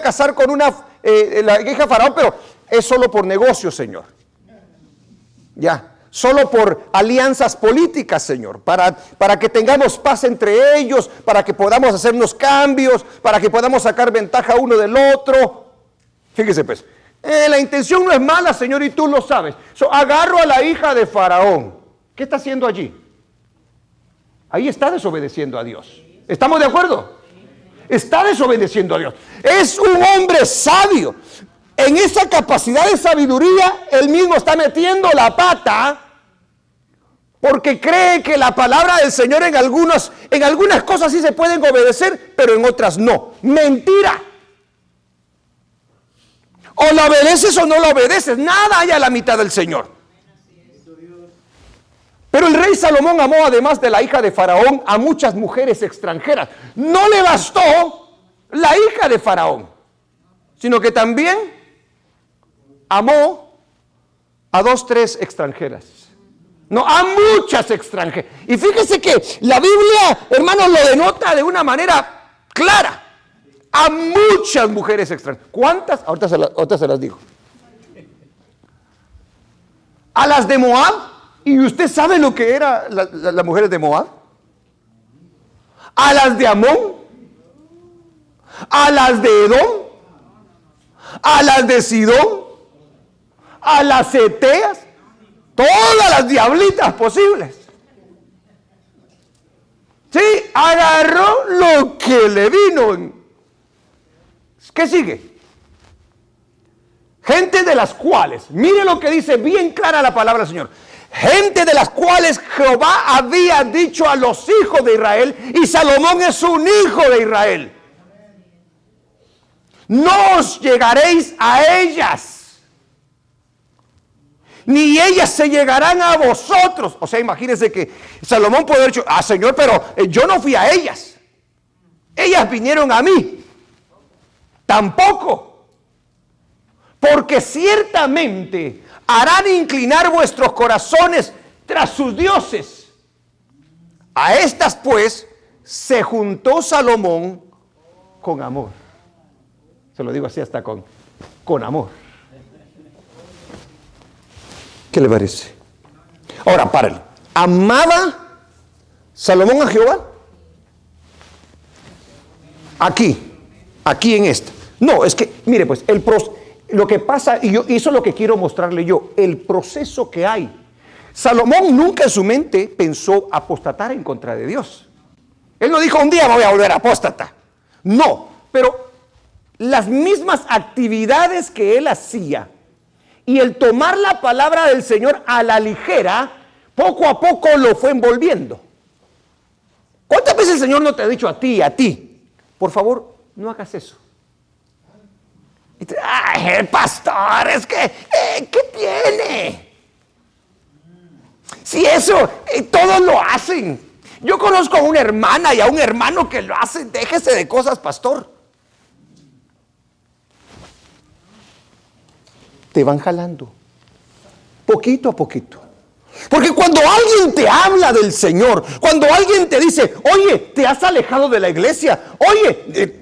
casar con la hija de Faraón, pero es solo por negocio, Señor. Ya, solo por alianzas políticas, Señor, para que tengamos paz entre ellos, para que podamos hacernos cambios, para que podamos sacar ventaja uno del otro. Fíjese pues. La intención no es mala, Señor, y tú lo sabes. Agarro a la hija de Faraón. ¿Qué está haciendo allí? Ahí está desobedeciendo a Dios. ¿Estamos de acuerdo? Está desobedeciendo a Dios. Es un hombre sabio. En esa capacidad de sabiduría, él mismo está metiendo la pata porque cree que la palabra del Señor en algunas cosas sí se pueden obedecer, pero en otras no. Mentira. O la obedeces o no la obedeces. Nada hay a la mitad del Señor. Pero el rey Salomón amó, además de la hija de Faraón, a muchas mujeres extranjeras. No le bastó la hija de Faraón, sino que también amó a 2, 3 extranjeras. No, a muchas extranjeras. Y fíjese que la Biblia, hermanos, lo denota de una manera clara. A muchas mujeres extranjeras. ¿Cuántas? Ahorita se las digo. A las de Moab. ¿Y usted sabe lo que eran las mujeres de Moab? A las de Amón. A las de Edom. A las de Sidón. A las Eteas. Todas las diablitas posibles. Sí, agarró lo que le vino. ¿Qué sigue? Gente de las cuales, mire lo que dice bien clara la palabra del Señor. Gente de las cuales Jehová había dicho a los hijos de Israel, y Salomón es un hijo de Israel. No os llegaréis a ellas, ni ellas se llegarán a vosotros. O sea, imagínense que Salomón puede haber dicho, Señor, pero yo no fui a ellas. Ellas vinieron a mí. Tampoco, porque ciertamente harán inclinar vuestros corazones tras sus dioses. A estas pues se juntó Salomón con amor. Se lo digo así hasta con amor. ¿Qué le parece? Ahora, párale. ¿Amaba Salomón a Jehová? Aquí en esta. No, es que, mire pues, lo que pasa, y eso es lo que quiero mostrarle yo, el proceso que hay. Salomón nunca en su mente pensó apostatar en contra de Dios. Él no dijo, un día me voy a volver apóstata. No, pero las mismas actividades que él hacía y el tomar la palabra del Señor a la ligera, poco a poco lo fue envolviendo. ¿Cuántas veces el Señor no te ha dicho a ti, por favor, no hagas eso? Y te, el pastor, es que, ¿qué tiene? Si eso, todos lo hacen. Yo conozco a una hermana y a un hermano que lo hacen. Déjese de cosas, pastor. Te van jalando. poquito a poquito. Porque cuando alguien te habla del Señor, cuando alguien te dice, oye, te has alejado de la iglesia, oye,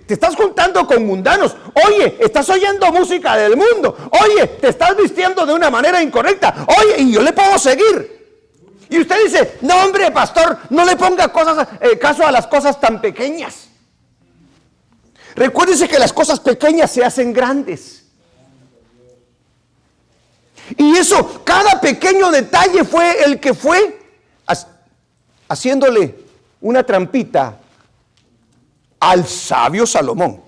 te estás juntando con mundanos, oye, estás oyendo música del mundo, oye, te estás vistiendo de una manera incorrecta, oye, y yo le puedo seguir. Y usted dice, no hombre, pastor, no le ponga caso a las cosas tan pequeñas. Recuérdese que las cosas pequeñas se hacen grandes. Y eso, cada pequeño detalle fue el que fue haciéndole una trampita al sabio Salomón.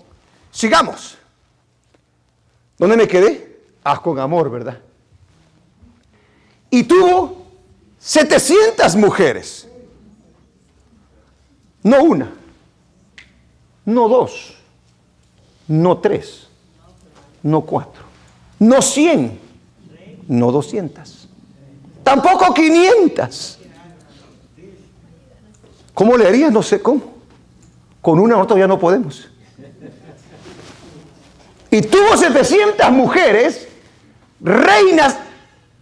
Sigamos. ¿Dónde me quedé? Con amor, ¿verdad? Y tuvo 700 mujeres. No una, no dos, no tres, no cuatro, no 100. No 200, tampoco 500. ¿Cómo le haría? No sé cómo. Con una nosotros ya no podemos. Y tuvo 700 mujeres, reinas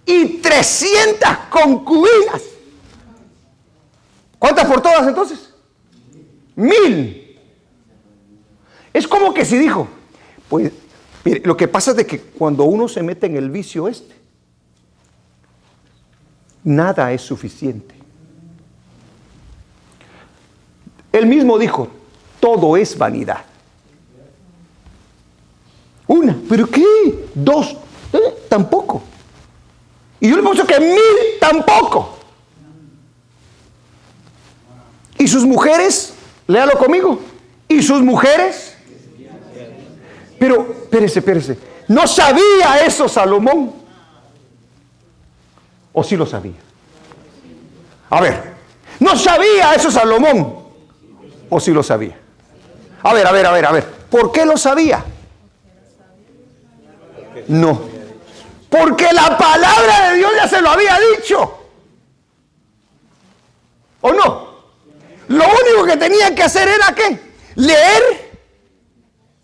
y 300 concubinas. ¿Cuántas por todas entonces? 1000. Es como que si dijo, pues, mire, lo que pasa es de que cuando uno se mete en el vicio nada es suficiente. Él mismo dijo, todo es vanidad. Una, ¿pero qué? Dos, tampoco. Y yo le puse que 1000 tampoco. Y sus mujeres, léalo conmigo, y sus mujeres, pero, espérese, ¿no sabía eso Salomón? ¿O sí lo sabía? A ver, ¿no sabía eso Salomón? ¿O sí lo sabía? A ver, ¿por qué lo sabía? No, porque la palabra de Dios ya se lo había dicho. ¿O no? Lo único que tenía que hacer era ¿qué? Leer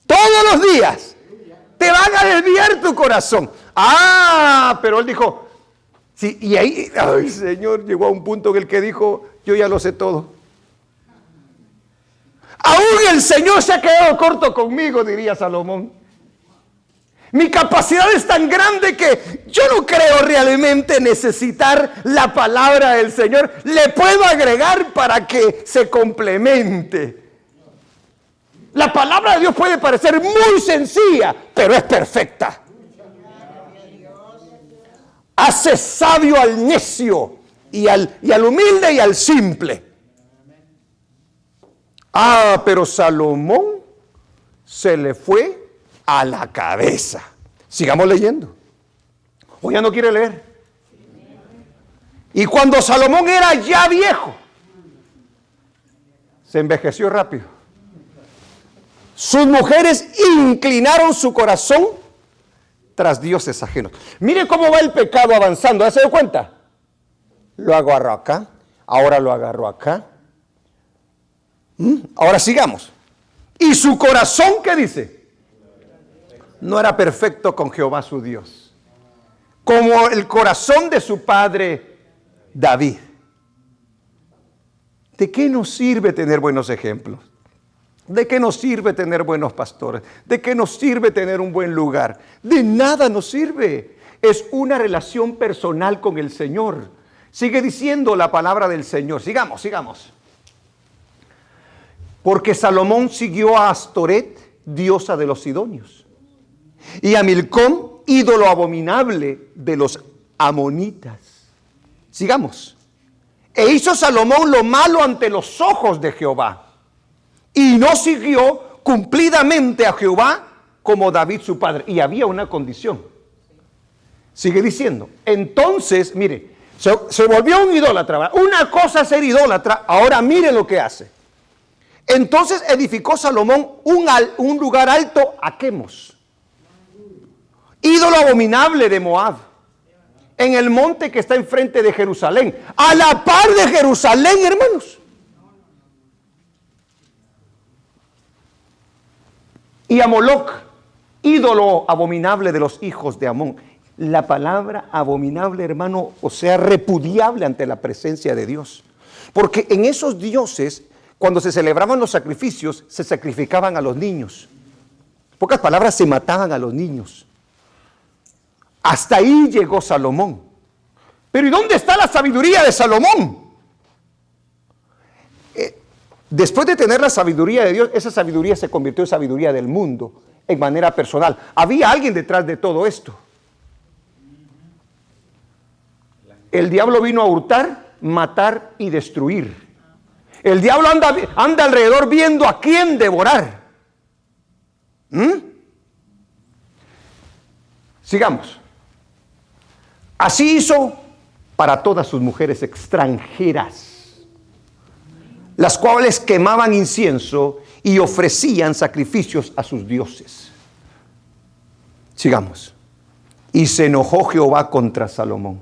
todos los días. Te van a desviar tu corazón. Pero él dijo, sí, y ahí, ay Señor, llegó a un punto en el que dijo, yo ya lo sé todo. Aún el Señor se ha quedado corto conmigo, diría Salomón. Mi capacidad es tan grande que yo no creo realmente necesitar la palabra del Señor. Le puedo agregar para que se complemente. La palabra de Dios puede parecer muy sencilla, pero es perfecta. Hace sabio al necio y al humilde y al simple. Pero Salomón se le fue a la cabeza. Sigamos leyendo. ¿O ya no quiere leer? Y cuando Salomón era ya viejo, se envejeció rápido. Sus mujeres inclinaron su corazón tras dioses ajenos. Mire cómo va el pecado avanzando. ¿Ya se dio cuenta? Lo agarró acá, ahora lo agarró acá. Ahora sigamos. Y su corazón, ¿qué dice? No era perfecto con Jehová su Dios, como el corazón de su padre David. ¿De qué nos sirve tener buenos ejemplos? ¿De qué nos sirve tener buenos pastores? ¿De qué nos sirve tener un buen lugar? De nada nos sirve. Es una relación personal con el Señor. Sigue diciendo la palabra del Señor. Sigamos. Porque Salomón siguió a Astoret, diosa de los sidonios, y a Milcom, ídolo abominable de los amonitas. Sigamos. E hizo Salomón lo malo ante los ojos de Jehová, y no siguió cumplidamente a Jehová como David su padre. Y había una condición. Sigue diciendo. Entonces, mire, se volvió un idólatra. Una cosa es ser idólatra, ahora mire lo que hace. Entonces edificó Salomón un lugar alto a Quemos, ídolo abominable de Moab, en el monte que está enfrente de Jerusalén, a la par de Jerusalén, hermanos. Y a Moloc, ídolo abominable de los hijos de Amón. la palabra abominable, hermano, o sea, repudiable ante la presencia de Dios. Porque en esos dioses, cuando se celebraban los sacrificios, se sacrificaban a los niños. En pocas palabras, se mataban a los niños. Hasta ahí llegó Salomón. Pero ¿y dónde está la sabiduría de Salomón? Después de tener la sabiduría de Dios, esa sabiduría se convirtió en sabiduría del mundo, en manera personal. Había alguien detrás de todo esto. El diablo vino a hurtar, matar y destruir. El diablo anda alrededor viendo a quién devorar. Sigamos. Así hizo para todas sus mujeres extranjeras, las cuales quemaban incienso y ofrecían sacrificios a sus dioses. Sigamos. Y se enojó Jehová contra Salomón,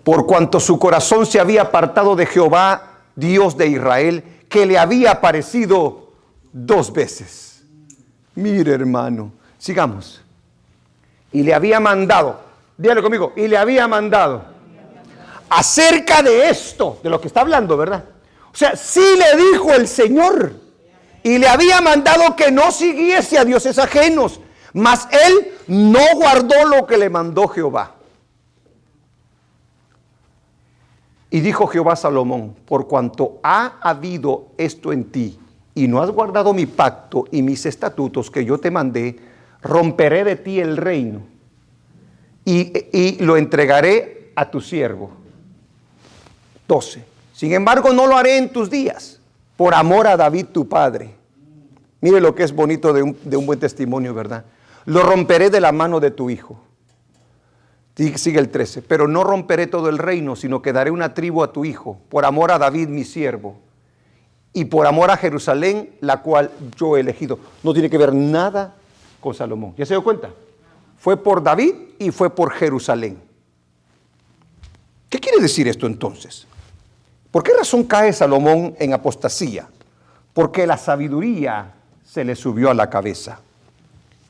por cuanto su corazón se había apartado de Jehová, Dios de Israel, que le había aparecido 2 veces. Mire, hermano, sigamos. Y le había mandado, dígalo conmigo, y le había mandado acerca de esto, de lo que está hablando, ¿verdad? O sea, sí le dijo el Señor, y le había mandado que no siguiese a dioses ajenos, mas él no guardó lo que le mandó Jehová. Y dijo Jehová a Salomón, por cuanto ha habido esto en ti, y no has guardado mi pacto y mis estatutos que yo te mandé, romperé de ti el reino, y lo entregaré a tu siervo. 12. Sin embargo, no lo haré en tus días, por amor a David tu padre. Mire lo que es bonito de un buen testimonio, ¿verdad? Lo romperé de la mano de tu hijo. Sigue el 13. Pero no romperé todo el reino, sino que daré una tribu a tu hijo, por amor a David mi siervo, y por amor a Jerusalén, la cual yo he elegido. No tiene que ver nada con Salomón. ¿Ya se dio cuenta? Fue por David y fue por Jerusalén. ¿Qué quiere decir esto entonces? ¿Por qué razón cae Salomón en apostasía? Porque la sabiduría se le subió a la cabeza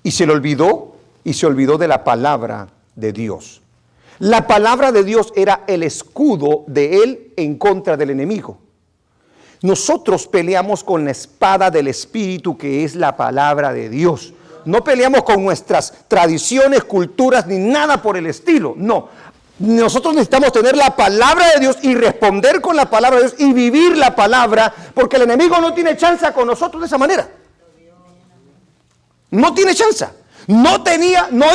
y se le olvidó, y se olvidó de la palabra de Dios. La palabra de Dios era el escudo de él en contra del enemigo. Nosotros peleamos con la espada del Espíritu, que es la palabra de Dios. No peleamos con nuestras tradiciones, culturas, ni nada por el estilo. No. Nosotros necesitamos tener la palabra de Dios y responder con la palabra de Dios y vivir la palabra, porque el enemigo no tiene chance con nosotros de esa manera. No tiene chance. No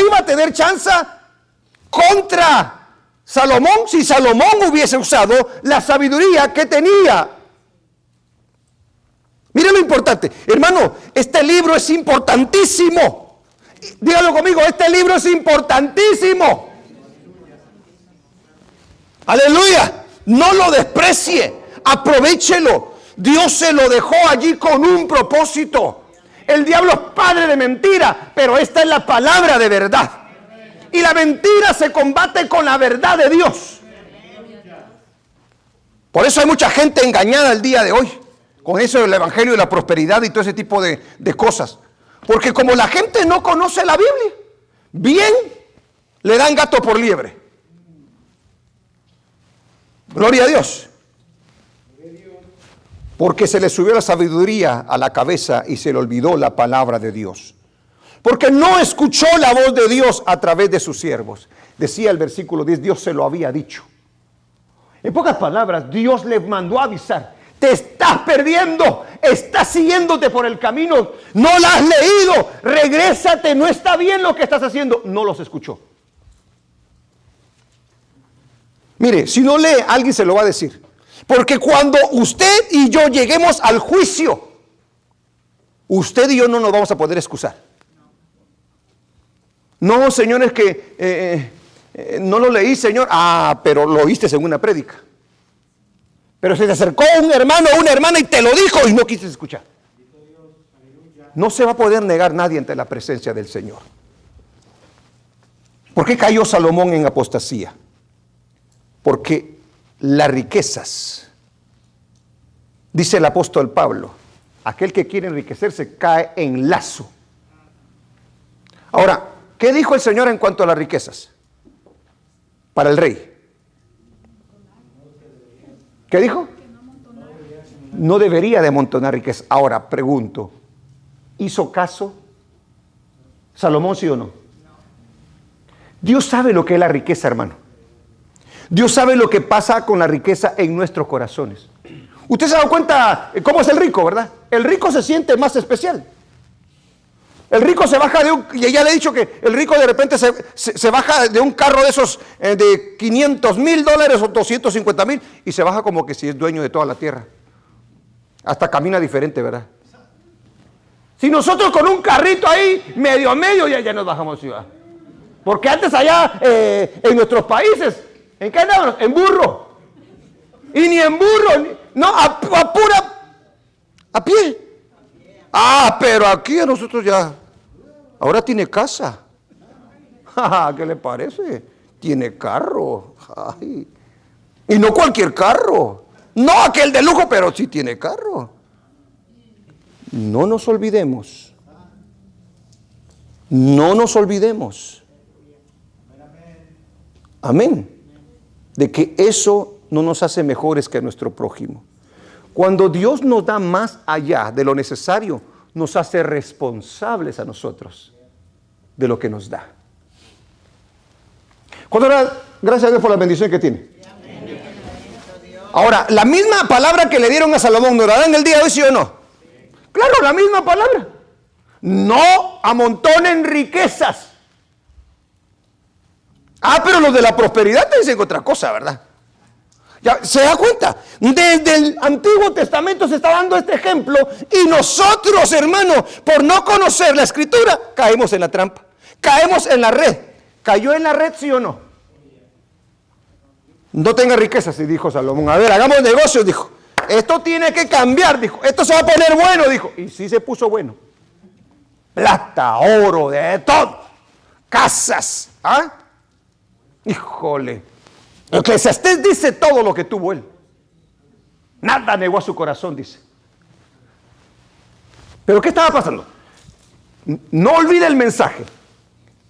iba a tener chance contra Salomón si Salomón hubiese usado la sabiduría que tenía. Mire lo importante, hermano, este libro es importantísimo. Dígalo conmigo, este libro es importantísimo. Aleluya, no lo desprecie, aprovéchelo. Dios se lo dejó allí con un propósito. El diablo es padre de mentira, pero esta es la palabra de verdad. Y la mentira se combate con la verdad de Dios. Por eso hay mucha gente engañada el día de hoy, con eso del evangelio de la prosperidad y todo ese tipo de cosas. Porque como la gente no conoce la Biblia, bien le dan gato por liebre. Gloria a Dios. Porque se le subió la sabiduría a la cabeza y se le olvidó la palabra de Dios. Porque no escuchó la voz de Dios a través de sus siervos. Decía el versículo 10, Dios se lo había dicho. En pocas palabras, Dios le mandó a avisar. Te estás perdiendo, estás siguiéndote por el camino, no la has leído, regrésate, no está bien lo que estás haciendo. No los escuchó. Mire, si no lee, alguien se lo va a decir. Porque cuando usted y yo lleguemos al juicio, usted y yo no nos vamos a poder excusar. No, Señor, es que no lo leí, Señor. Ah, pero lo oíste en una prédica. Pero se te acercó un hermano o una hermana y te lo dijo y no quisiste escuchar. No se va a poder negar nadie ante la presencia del Señor. ¿Por qué cayó Salomón en apostasía? Porque las riquezas, dice el apóstol Pablo, aquel que quiere enriquecerse cae en lazo. Ahora, ¿Qué dijo el Señor en cuanto a las riquezas? Para el rey. ¿Qué dijo? No debería de amontonar riquezas. Ahora, pregunto, ¿hizo caso Salomón, sí o no? Dios sabe lo que es la riqueza, hermano. Dios sabe lo que pasa con la riqueza en nuestros corazones. Usted se ha dado cuenta cómo es el rico, ¿verdad? El rico se siente más especial. El rico se baja de un... Y ya le he dicho que el rico de repente se baja de un carro de esos de $500,000 o 250,000 y se baja como que si es dueño de toda la tierra. Hasta camina diferente, ¿verdad? Si nosotros con un carrito ahí, medio ya nos bajamos ciudad. Porque antes allá en nuestros países, ¿en qué andábamos? En burro. Y ni en burro, no, a pie. Ah, pero aquí a nosotros ya, ahora tiene casa. ¿Qué le parece? Tiene carro. Ay. Y no cualquier carro. No aquel de lujo, pero sí tiene carro. No nos olvidemos. No nos olvidemos. Amén. De que eso no nos hace mejores que nuestro prójimo. Cuando Dios nos da más allá de lo necesario, nos hace responsables a nosotros de lo que nos da. ¿Cuánto era? Gracias a Dios por la bendición que tiene. Ahora, la misma palabra que le dieron a Salomón, ¿nos la dan el día de hoy, sí o no? Claro, la misma palabra. No amontonen riquezas. Pero los de la prosperidad te dicen otra cosa, ¿verdad? Ya, ¿se da cuenta? Desde el Antiguo Testamento se está dando este ejemplo y nosotros, hermanos, por no conocer la Escritura, caemos en la trampa, caemos en la red. ¿Cayó en la red, sí o no? No tenga riquezas, y dijo Salomón. A ver, hagamos negocios, dijo. Esto tiene que cambiar, dijo. Esto se va a poner bueno, dijo. Y sí se puso bueno. Plata, oro, de todo. Casas. Híjole. Eclesiastés dice todo lo que tuvo él. Nada negó a su corazón, dice. Pero ¿qué estaba pasando? No olvide el mensaje.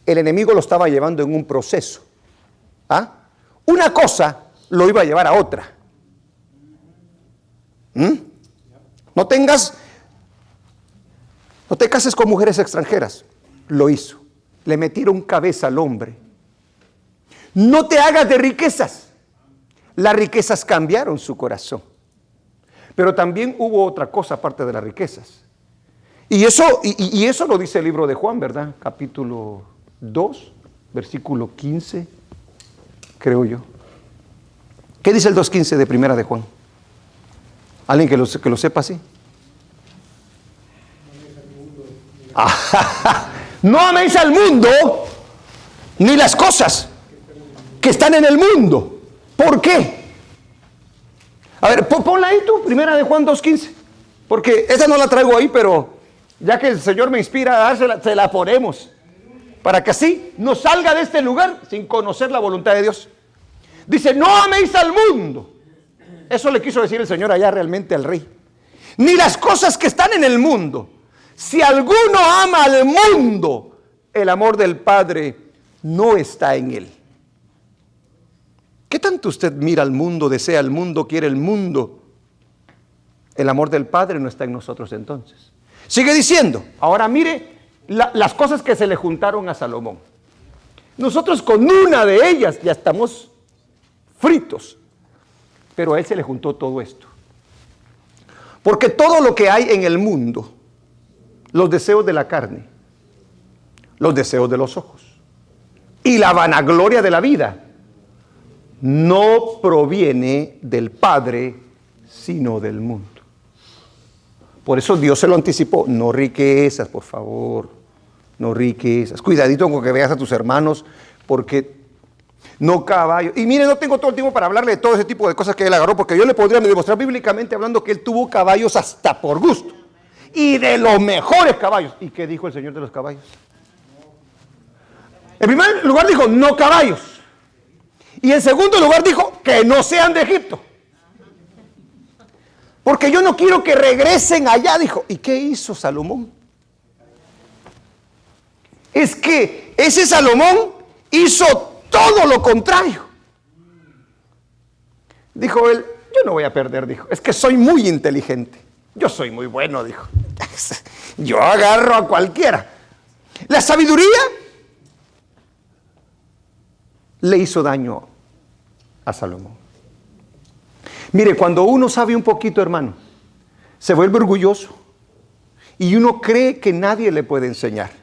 El enemigo lo estaba llevando en un proceso. Una cosa lo iba a llevar a otra. No te cases con mujeres extranjeras. Lo hizo. Le metieron cabeza al hombre. No te hagas de riquezas. Las riquezas cambiaron su corazón. Pero también hubo otra cosa aparte de las riquezas. Y eso lo dice el libro de Juan, ¿verdad? Capítulo 2, versículo 15, creo yo. ¿Qué dice el 2:15 de Primera de Juan? ¿Alguien que lo sepa así? No améis al mundo ni las cosas que están en el mundo. ¿Por qué? A ver, ponla ahí tú, Primera de Juan 2:15. Porque esa no la traigo ahí, pero ya que el Señor me inspira a dársela, se la ponemos. Para que así no salga de este lugar sin conocer la voluntad de Dios. Dice, no améis al mundo. Eso le quiso decir el Señor allá realmente al rey. Ni las cosas que están en el mundo. Si alguno ama al mundo, el amor del Padre no está en él. ¿Qué tanto usted mira al mundo, desea el mundo, quiere el mundo? El amor del Padre no está en nosotros entonces. Sigue diciendo, ahora mire las cosas que se le juntaron a Salomón. Nosotros con una de ellas ya estamos fritos, pero a él se le juntó todo esto. Porque todo lo que hay en el mundo, los deseos de la carne, los deseos de los ojos y la vanagloria de la vida, no proviene del Padre, sino del mundo. Por eso Dios se lo anticipó. No riquezas, por favor. No riquezas. Cuidadito con que veas a tus hermanos, porque no caballos. Y mire, no tengo todo el tiempo para hablarle de todo ese tipo de cosas que él agarró, porque yo le podría demostrar bíblicamente hablando que él tuvo caballos hasta por gusto. Y de los mejores caballos. ¿Y qué dijo el Señor de los caballos? En primer lugar dijo, no caballos. Y en segundo lugar dijo, que no sean de Egipto. Porque yo no quiero que regresen allá, dijo. ¿Y qué hizo Salomón? Es que Ese Salomón hizo todo lo contrario. Dijo él, yo no voy a perder, dijo. Es que soy muy inteligente. Yo soy muy bueno, dijo. Yo agarro a cualquiera. La sabiduría le hizo daño a Salomón. Mire, cuando uno sabe un poquito, hermano, se vuelve orgulloso y uno cree que nadie le puede enseñar.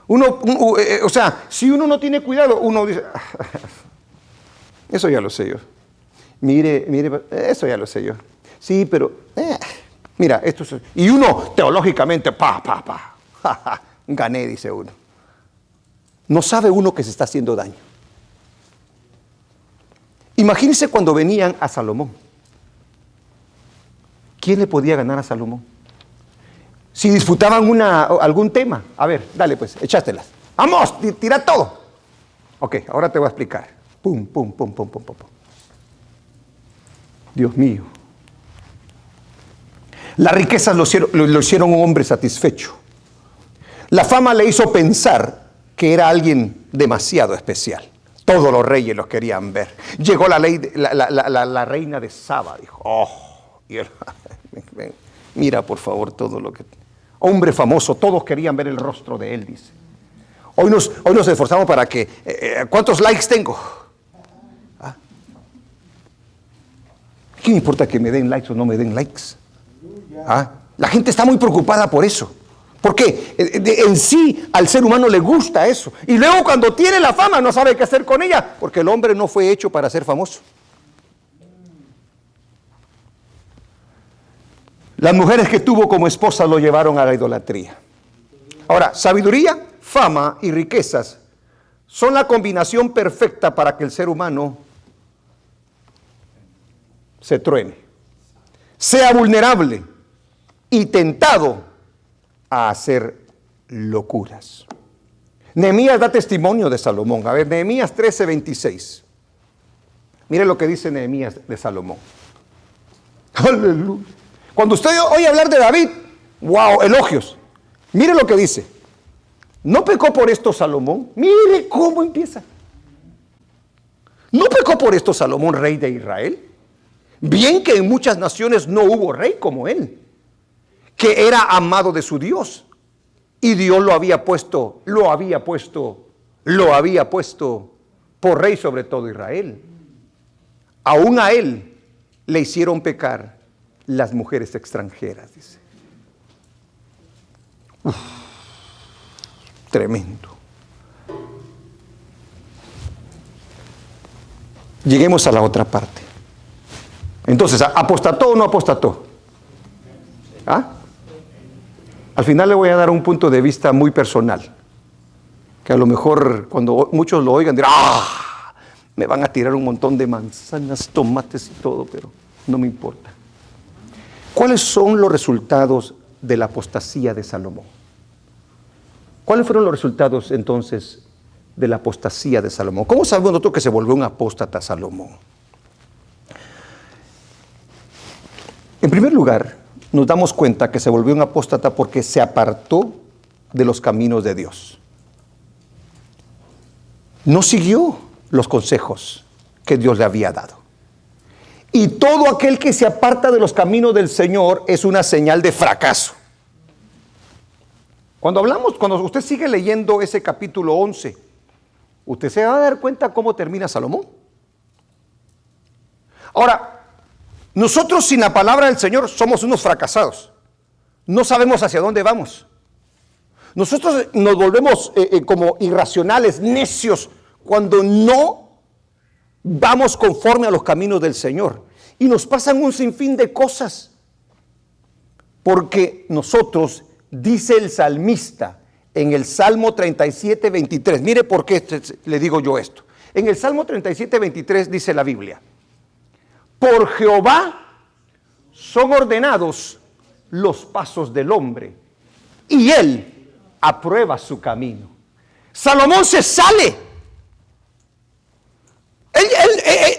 O sea, si uno no tiene cuidado, uno dice, eso ya lo sé yo. Mire, eso ya lo sé yo. Sí, pero, mira, esto es... Y uno, teológicamente, gané, dice uno. No sabe uno que se está haciendo daño. Imagínense cuando venían a Salomón. ¿Quién le podía ganar a Salomón? Si disputaban algún tema. A ver, dale pues, échatelas. ¡Vamos! Tira todo. Ok, ahora te voy a explicar. Pum, pum, pum, pum, pum, pum. Dios mío. Las riquezas lo hicieron un hombre satisfecho. La fama le hizo pensar que era alguien demasiado especial. Todos los reyes los querían ver. Llegó la reina de Saba, dijo, y él, mira por favor todo lo que... Hombre famoso, todos querían ver el rostro de él, dice. Hoy nos esforzamos para que... ¿cuántos likes tengo? ¿Ah? ¿Qué me importa que me den likes o no me den likes? ¿Ah? La gente está muy preocupada por eso. Porque en sí al ser humano le gusta eso. Y luego cuando tiene la fama no sabe qué hacer con ella. Porque el hombre no fue hecho para ser famoso. Las mujeres que tuvo como esposa lo llevaron a la idolatría. Ahora, sabiduría, fama y riquezas son la combinación perfecta para que el ser humano se truene, sea vulnerable y tentado a hacer locuras. Nehemías da testimonio de Salomón. A ver, Nehemías 13:26. Mire lo que dice Nehemías de Salomón. Aleluya. Cuando usted oye hablar de David, wow, elogios. Mire lo que dice. ¿No pecó por esto Salomón? Mire cómo empieza. ¿No pecó por esto Salomón, rey de Israel? Bien que en muchas naciones no hubo rey como él, que era amado de su Dios. Y Dios lo había puesto por rey sobre todo Israel. Aún a él le hicieron pecar las mujeres extranjeras, dice. Uf, tremendo. Lleguemos a la otra parte. Entonces, ¿apostató o no apostató? ¿Ah? Al final le voy a dar un punto de vista muy personal, que a lo mejor cuando muchos lo oigan dirán, me van a tirar un montón de manzanas, tomates y todo, pero no me importa. ¿Cuáles son los resultados de la apostasía de Salomón? ¿Cuáles fueron los resultados entonces de la apostasía de Salomón? ¿Cómo sabemos nosotros que se volvió un apóstata Salomón? En primer lugar, nos damos cuenta que se volvió un apóstata porque se apartó de los caminos de Dios. No siguió los consejos que Dios le había dado. Y todo aquel que se aparta de los caminos del Señor es una señal de fracaso. Cuando usted sigue leyendo ese capítulo 11, usted se va a dar cuenta cómo termina Salomón. Ahora, nosotros sin la palabra del Señor somos unos fracasados. No sabemos hacia dónde vamos. Nosotros nos volvemos como irracionales, necios, cuando no vamos conforme a los caminos del Señor. Y nos pasan un sinfín de cosas. Porque nosotros, dice el salmista en el Salmo 37:23. Mire por qué le digo yo esto. En el Salmo 37:23 dice la Biblia: por Jehová son ordenados los pasos del hombre, y él aprueba su camino. Salomón se sale.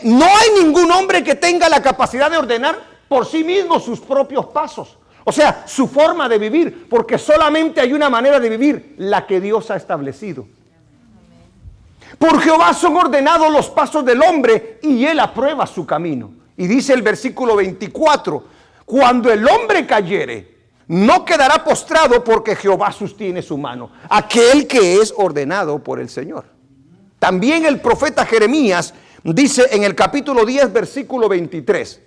No hay ningún hombre que tenga la capacidad de ordenar por sí mismo sus propios pasos. O sea, su forma de vivir, porque solamente hay una manera de vivir, la que Dios ha establecido. Por Jehová son ordenados los pasos del hombre y él aprueba su camino. Y dice el versículo 24, cuando el hombre cayere, no quedará postrado porque Jehová sostiene su mano. Aquel que es ordenado por el Señor. También el profeta Jeremías dice en el capítulo 10, versículo 23,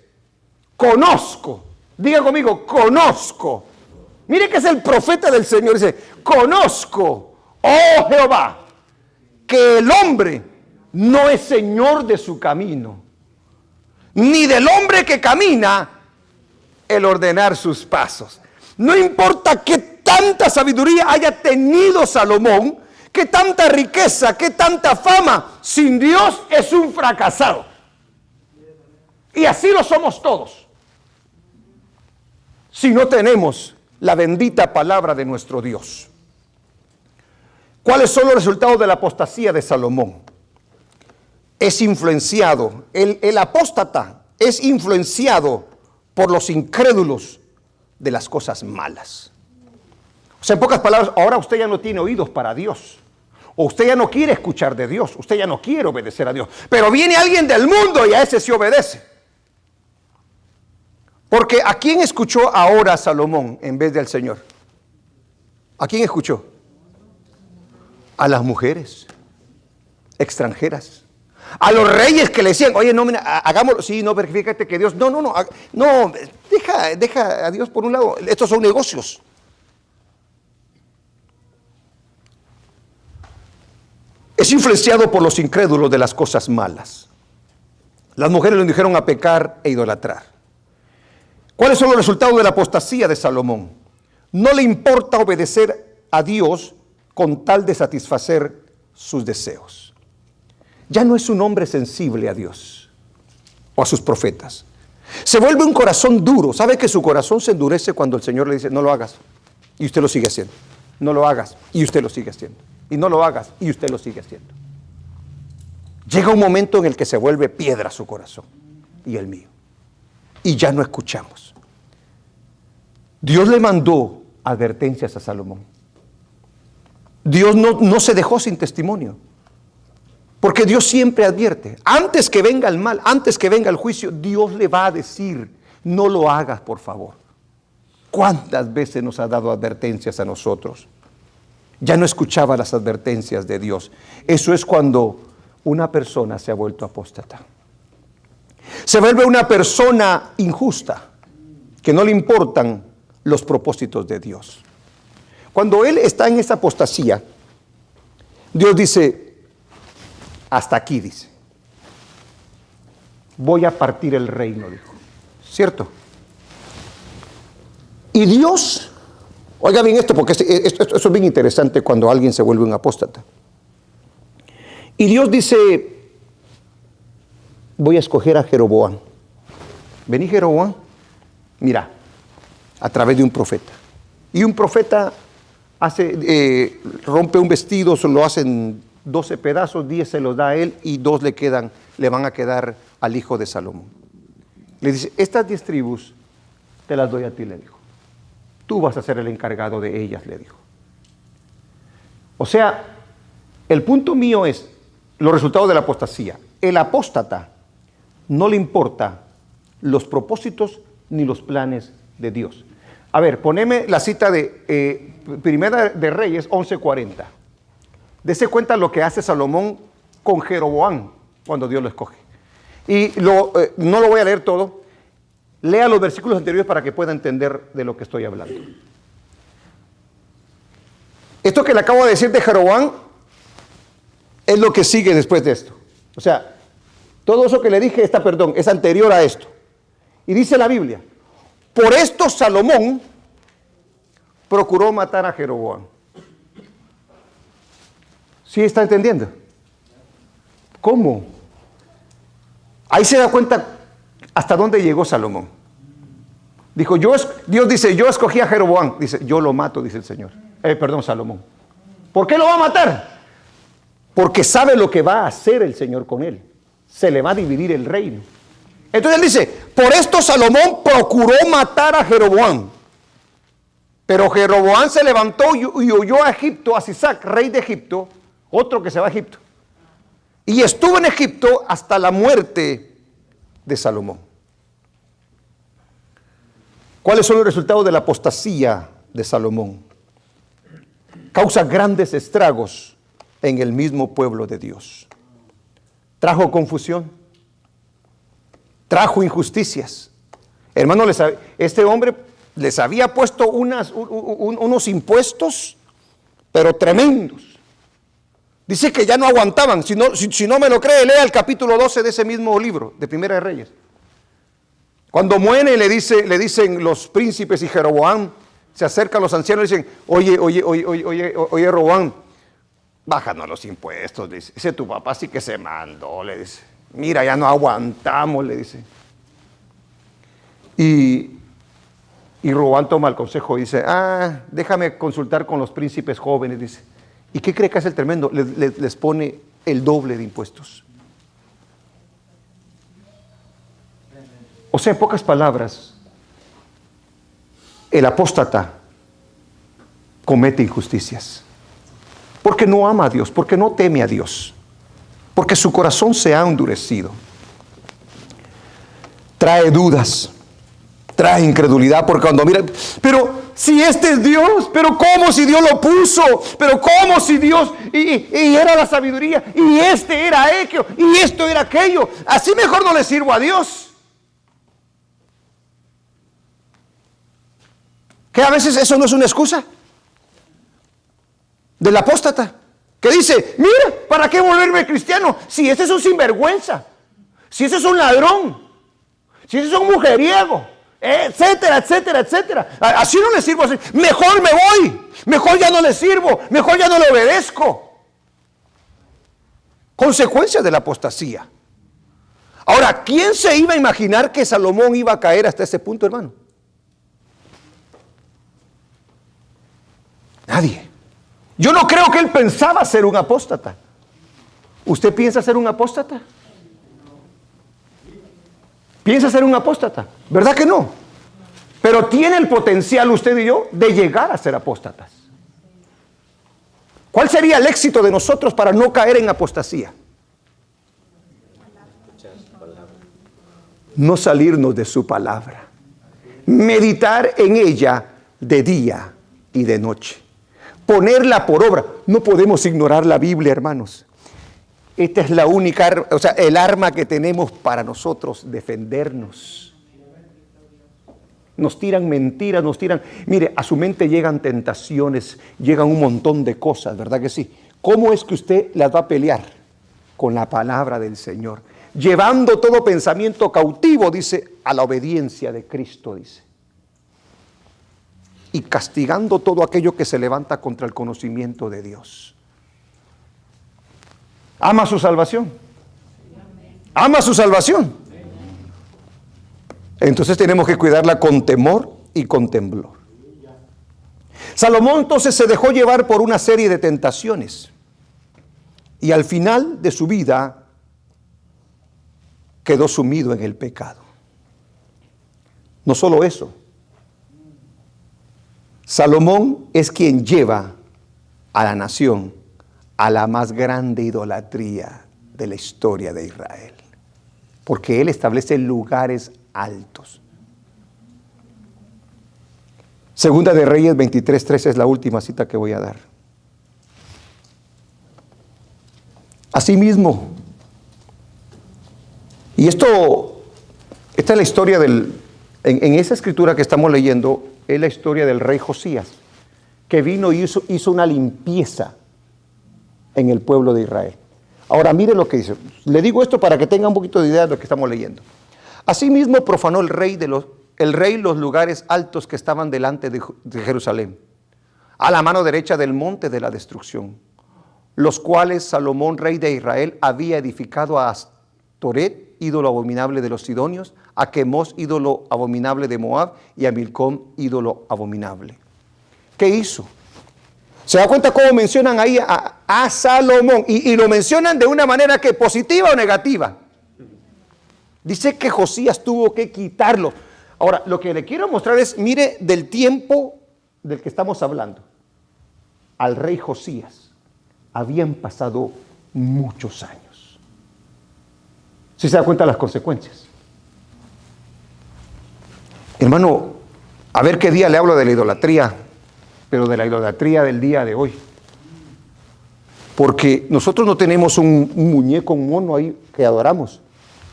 conozco, diga conmigo, conozco. Mire que es el profeta del Señor, dice, conozco, oh Jehová, que el hombre no es señor de su camino, ni del hombre que camina el ordenar sus pasos. No importa qué tanta sabiduría haya tenido Salomón, qué tanta riqueza, qué tanta fama, sin Dios es un fracasado. Y así lo somos todos. Si no tenemos la bendita palabra de nuestro Dios. ¿Cuáles son los resultados de la apostasía de Salomón? Es influenciado, el apóstata es influenciado por los incrédulos de las cosas malas. O sea, en pocas palabras, ahora usted ya no tiene oídos para Dios. O usted ya no quiere escuchar de Dios. Usted ya no quiere obedecer a Dios. Pero viene alguien del mundo y a ese sí obedece. Porque ¿a quién escuchó ahora Salomón en vez del Señor? ¿A quién escuchó? A las mujeres extranjeras. A los reyes que le decían, oye, no, mira, hagámoslo. Sí, no, pero fíjate que Dios, no, deja a Dios por un lado. Estos son negocios. Es influenciado por los incrédulos de las cosas malas. Las mujeres le dijeron a pecar e idolatrar. ¿Cuáles son los resultados de la apostasía de Salomón? No le importa obedecer a Dios con tal de satisfacer sus deseos. Ya no es un hombre sensible a Dios o a sus profetas. Se vuelve un corazón duro. ¿Sabe que su corazón se endurece cuando el Señor le dice, no lo hagas? Y usted lo sigue haciendo. No lo hagas. Y usted lo sigue haciendo. Y no lo hagas. Y usted lo sigue haciendo. Llega un momento en el que se vuelve piedra su corazón y el mío. Y ya no escuchamos. Dios le mandó advertencias a Salomón. Dios no se dejó sin testimonio. Porque Dios siempre advierte. Antes que venga el mal, antes que venga el juicio, Dios le va a decir, no lo hagas, por favor. ¿Cuántas veces nos ha dado advertencias a nosotros? Ya no escuchaba las advertencias de Dios. Eso es cuando una persona se ha vuelto apóstata. Se vuelve una persona injusta, que no le importan los propósitos de Dios. Cuando él está en esa apostasía, Dios dice, hasta aquí, dice. Voy a partir el reino, dijo. ¿Cierto? Y Dios, oiga bien esto, porque esto es bien interesante cuando alguien se vuelve un apóstata. Y Dios dice, voy a escoger a Jeroboam. Vení, Jeroboam, mira, a través de un profeta. Y un profeta rompe un vestido, lo hacen 12 pedazos, 10 se los da a él y 2 le van a quedar al hijo de Salomón. Le dice, estas 10 tribus te las doy a ti, le dijo. Tú vas a ser el encargado de ellas, le dijo. O sea, el punto mío es los resultados de la apostasía. El apóstata no le importa los propósitos ni los planes de Dios. A ver, poneme la cita de Primera de Reyes 11:40. Dese cuenta lo que hace Salomón con Jeroboam cuando Dios lo escoge. Y no lo voy a leer todo. Lea los versículos anteriores para que pueda entender de lo que estoy hablando. Esto que le acabo de decir de Jeroboam es lo que sigue después de esto. O sea, todo eso que le dije es anterior a esto. Y dice la Biblia, por esto Salomón procuró matar a Jeroboam. ¿Sí está entendiendo? ¿Cómo? Ahí se da cuenta hasta dónde llegó Salomón. Dijo, Dios dice, yo escogí a Jeroboam. Dice, yo lo mato, dice el Señor. Salomón. ¿Por qué lo va a matar? Porque sabe lo que va a hacer el Señor con él. Se le va a dividir el reino. Entonces él dice, por esto Salomón procuró matar a Jeroboam, Pero Jeroboam se levantó y huyó a Egipto, a Sisac, rey de Egipto, otro que se va a Egipto. Y estuvo en Egipto hasta la muerte de Salomón. ¿Cuáles son los resultados de la apostasía de Salomón? Causa grandes estragos en el mismo pueblo de Dios. Trajo confusión, trajo injusticias. Hermano, este hombre les había puesto unos impuestos, pero tremendos. Dice que ya no aguantaban. Si no me lo cree, lea el capítulo 12 de ese mismo libro, de Primera de Reyes. Cuando muere, le dicen los príncipes y Jeroboam, se acercan los ancianos y dicen, oye, Roboam, bájanos los impuestos, dice. Dice, tu papá sí que se mandó, le dice. Mira, ya no aguantamos, le dice. Y Roboam toma el consejo y dice, déjame consultar con los príncipes jóvenes, dice. ¿Y qué cree que hace el tremendo? Les pone el doble de impuestos. O sea, en pocas palabras, el apóstata comete injusticias. Porque no ama a Dios, porque no teme a Dios, porque su corazón se ha endurecido. Trae dudas, trae incredulidad, porque cuando mira, pero si este es Dios, pero ¿cómo si Dios lo puso? Pero ¿cómo si Dios, y era la sabiduría, y este era aquello, y esto era aquello? Así mejor no le sirvo a Dios. Que a veces eso no es una excusa del apóstata, que dice, mira, ¿para qué volverme cristiano? Si este es un sinvergüenza, si este es un ladrón, si este es un mujeriego, etcétera, etcétera, etcétera. Así no le sirvo, así. Mejor me voy, mejor ya no le sirvo, mejor ya no le obedezco. Consecuencia de la apostasía. Ahora, ¿quién se iba a imaginar que Salomón iba a caer hasta ese punto, hermano? Nadie. Yo no creo que él pensaba ser un apóstata. ¿Usted piensa ser un apóstata? ¿Piensa ser un apóstata? ¿Verdad que no? Pero tiene el potencial usted y yo de llegar a ser apóstatas. ¿Cuál sería el éxito de nosotros para no caer en apostasía? No salirnos de su palabra. Meditar en ella de día y de noche. Ponerla por obra. No podemos ignorar la Biblia, hermanos. Esta es la única, el arma que tenemos para nosotros defendernos. Nos tiran mentiras, mire, a su mente llegan tentaciones, llegan un montón de cosas, ¿verdad que sí? ¿Cómo es que usted las va a pelear? Con la palabra del Señor. Llevando todo pensamiento cautivo, dice, a la obediencia de Cristo, dice. Y castigando todo aquello que se levanta contra el conocimiento de Dios. ¿Ama su salvación? ¿Ama su salvación? Entonces tenemos que cuidarla con temor y con temblor. Salomón entonces se dejó llevar por una serie de tentaciones. Y al final de su vida quedó sumido en el pecado. No solo eso. Salomón es quien lleva a la nación a la más grande idolatría de la historia de Israel. Porque él establece lugares altos. Segunda de Reyes 23:13 es la última cita que voy a dar. Asimismo, y esta es la historia en esa escritura que estamos leyendo, es la historia del rey Josías, que vino y hizo una limpieza en el pueblo de Israel. Ahora mire lo que dice. Le digo esto para que tenga un poquito de idea de lo que estamos leyendo. Asimismo profanó el rey los lugares altos que estaban delante de Jerusalén, a la mano derecha del monte de la destrucción, los cuales Salomón, rey de Israel, había edificado a Astoret, ídolo abominable de los sidonios, a Quemos, ídolo abominable de Moab, y a Milcom, ídolo abominable. ¿Qué hizo? ¿Se da cuenta cómo mencionan ahí a Salomón? Y lo mencionan de una manera que positiva o negativa. Dice que Josías tuvo que quitarlo. Ahora, lo que le quiero mostrar es, mire, del tiempo del que estamos hablando, al rey Josías, habían pasado muchos años. ¿Sí se da cuenta de las consecuencias? Hermano, a ver qué día le hablo de la idolatría, pero de la idolatría del día de hoy. Porque nosotros no tenemos un muñeco, un mono ahí que adoramos,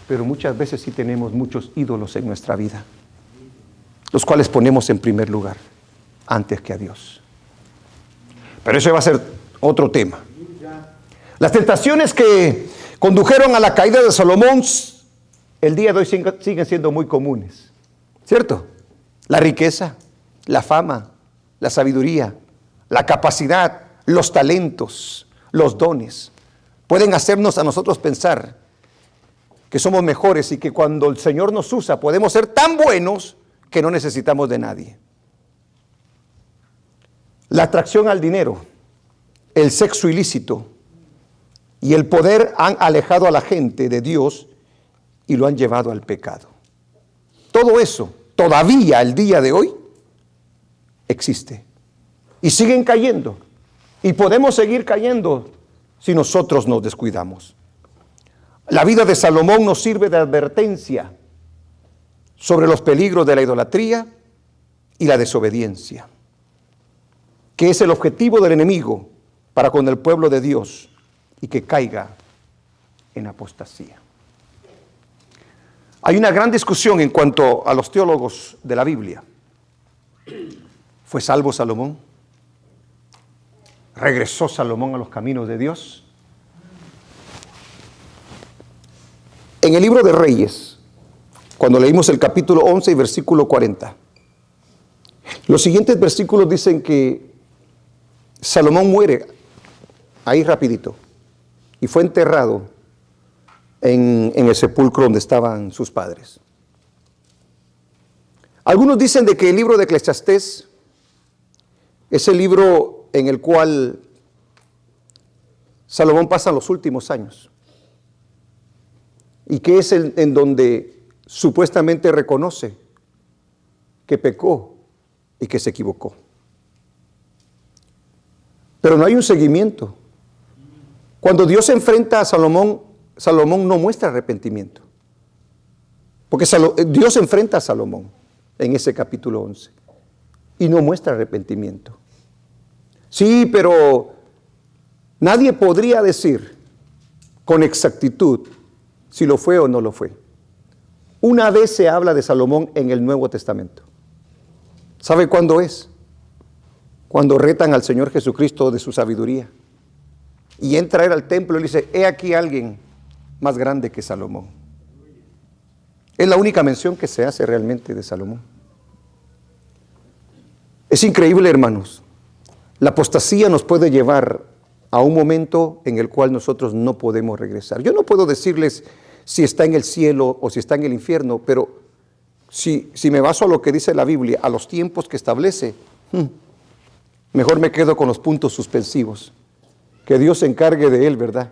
pero muchas veces sí tenemos muchos ídolos en nuestra vida, los cuales ponemos en primer lugar, antes que a Dios. Pero eso va a ser otro tema. Las tentaciones que condujeron a la caída de Salomón, el día de hoy siguen siendo muy comunes, ¿cierto? La riqueza, la fama, la sabiduría, la capacidad, los talentos, los dones, pueden hacernos a nosotros pensar que somos mejores y que cuando el Señor nos usa podemos ser tan buenos que no necesitamos de nadie. La atracción al dinero, el sexo ilícito y el poder han alejado a la gente de Dios y lo han llevado al pecado. Todo eso, todavía el día de hoy, existe. Y siguen cayendo. Y podemos seguir cayendo si nosotros nos descuidamos. La vida de Salomón nos sirve de advertencia sobre los peligros de la idolatría y la desobediencia, que es el objetivo del enemigo para con el pueblo de Dios y que caiga en apostasía. Hay una gran discusión en cuanto a los teólogos de la Biblia. ¿Fue salvo Salomón? ¿Regresó Salomón a los caminos de Dios? En el libro de Reyes, cuando leímos el capítulo 11 y versículo 40, los siguientes versículos dicen que Salomón muere ahí rapidito y fue enterrado en el sepulcro donde estaban sus padres. Algunos dicen de que el libro de Eclesiastés es el libro en el cual Salomón pasa los últimos años y que es en donde supuestamente reconoce que pecó y que se equivocó. Pero no hay un seguimiento. Cuando Dios se enfrenta a Salomón, Salomón no muestra arrepentimiento. Porque Dios enfrenta a Salomón en ese capítulo 11 y no muestra arrepentimiento. Sí, pero nadie podría decir con exactitud si lo fue o no lo fue. Una vez se habla de Salomón en el Nuevo Testamento. ¿Sabe cuándo es? Cuando retan al Señor Jesucristo de su sabiduría. Y entra él al templo y dice, he aquí alguien más grande que Salomón. Es la única mención que se hace realmente de Salomón. Es increíble, hermanos. La apostasía nos puede llevar a un momento en el cual nosotros no podemos regresar. Yo no puedo decirles si está en el cielo o si está en el infierno, pero si me baso a lo que dice la Biblia, a los tiempos que establece, mejor me quedo con los puntos suspensivos. Que Dios se encargue de él, ¿verdad?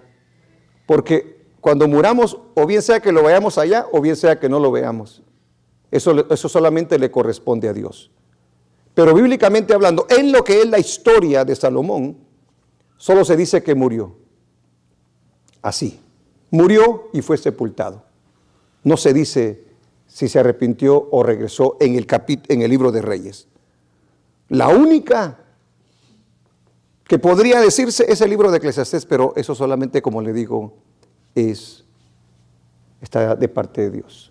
Porque cuando muramos, o bien sea que lo veamos allá, o bien sea que no lo veamos. Eso solamente le corresponde a Dios. Pero bíblicamente hablando, en lo que es la historia de Salomón, solo se dice que murió. Así. Murió y fue sepultado. No se dice si se arrepintió o regresó en el libro de Reyes. La única que podría decirse es el libro de Eclesiastés, pero eso solamente, como le digo, está de parte de Dios.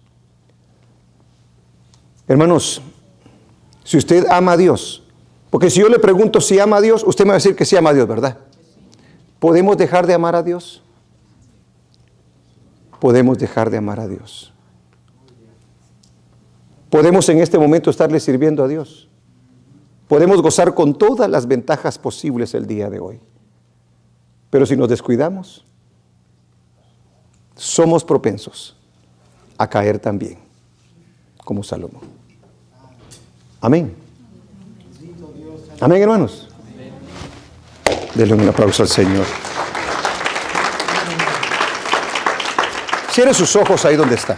Hermanos, si usted ama a Dios, porque si yo le pregunto si ama a Dios, usted me va a decir que sí ama a Dios, ¿verdad? ¿Podemos dejar de amar a Dios? Podemos dejar de amar a Dios. Podemos en este momento estarle sirviendo a Dios. Podemos gozar con todas las ventajas posibles el día de hoy. Pero si nos descuidamos, somos propensos a caer también, como Salomón. Amén. Amén, hermanos. Denle un aplauso al Señor. Cierre sus ojos ahí donde está.